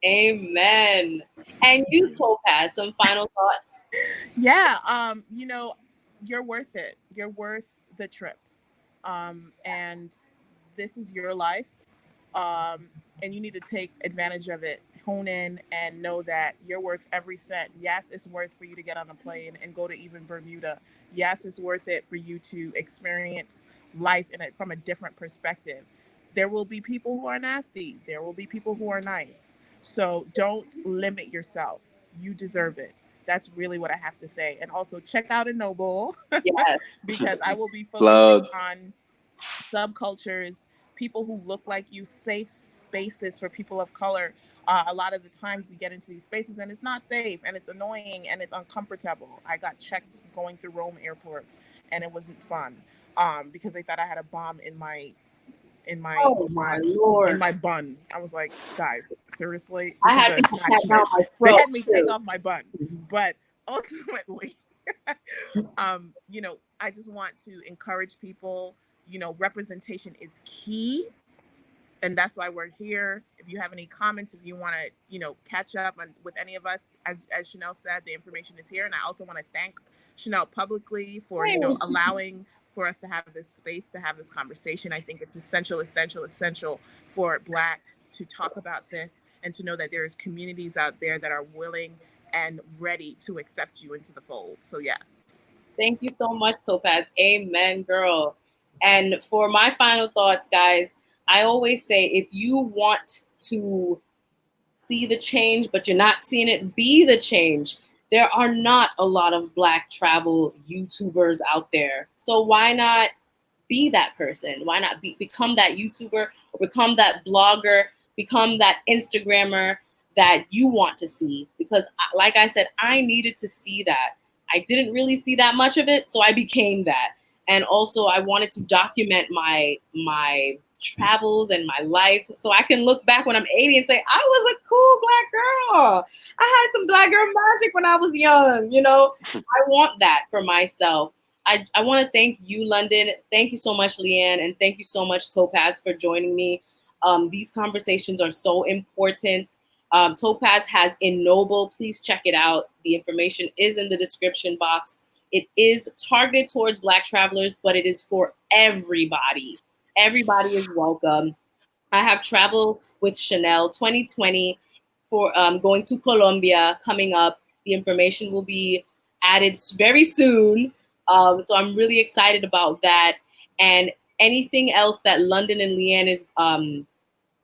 Amen. And you, Topaz, some final thoughts? Yeah, you're worth it. You're worth the trip. And this is your life. And you need to take advantage of it, hone in, and know that you're worth every cent. Yes, it's worth for you to get on a plane and go to even Bermuda. Yes, it's worth it for you to experience life from a different perspective. There will be people who are nasty. There will be people who are nice. So don't limit yourself. You deserve it. That's really what I have to say. And also check out a Noble Yes. because I will be focusing Plug. on subcultures, people who look like you, safe spaces for people of color. A lot of the times we get into these spaces and it's not safe and it's annoying and it's uncomfortable. I got checked going through Rome airport and it wasn't fun because they thought I had a bomb in my Oh my Lord. bun. I was like, guys, seriously, I this is had an people pat down attachment. my They throat had me take too. off my bun, but ultimately, I just want to encourage people. Representation is key, and that's why we're here. If you have any comments, if you want to, catch up with any of us, as Chanelle said, the information is here. And I also want to thank Chanelle publicly for, allowing for us to have this space, to have this conversation. I think it's essential for Blacks to talk about this and to know that there's communities out there that are willing and ready to accept you into the fold. So yes. Thank you so much, Topaz. Amen, girl. And for my final thoughts, guys, I always say if you want to see the change, but you're not seeing it be the change, there are not a lot of Black travel YouTubers out there. So why not be that person? Why not become that YouTuber or become that blogger, become that Instagrammer that you want to see? Because like I said, I needed to see that. I didn't really see that much of it, so I became that. And also I wanted to document my travels and my life so I can look back when I'm 80 and say, I was a cool Black girl. I had some Black girl magic when I was young, I want that for myself. I want to thank you, London. Thank you so much, Leanne. And thank you so much, Topaz, for joining me. These conversations are so important. Topaz has Ennoble. Please check it out. The information is in the description box. It is targeted towards Black travelers, but it is for everybody. Everybody is welcome. I have traveled with Chanelle 2020 for going to Colombia coming up. The information will be added very soon. So I'm really excited about that. And anything else that London and Leanne is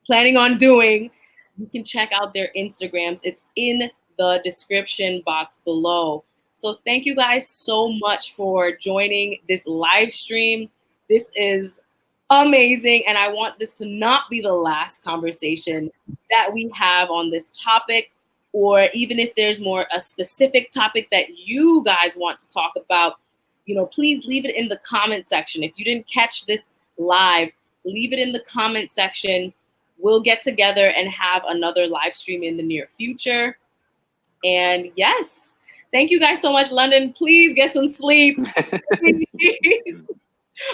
planning on doing, you can check out their Instagrams. It's in the description box below. So thank you guys so much for joining this live stream. This is amazing. And I want this to not be the last conversation that we have on this topic, or even if there's more a specific topic that you guys want to talk about, please leave it in the comment section. If you didn't catch this live, leave it in the comment section. We'll get together and have another live stream in the near future. And yes, thank you guys so much, London. Please get some sleep.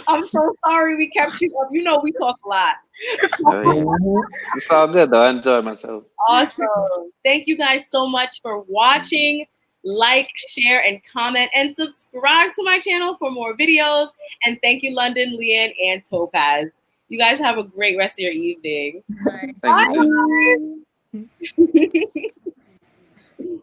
I'm so sorry we kept you up. We talk a lot. It's all good though. I enjoyed myself. Awesome. Thank you guys so much for watching. Like, share, and comment, and subscribe to my channel for more videos. And thank you, London, Leanne, and Topaz. You guys have a great rest of your evening. Bye. Thank you too. Bye.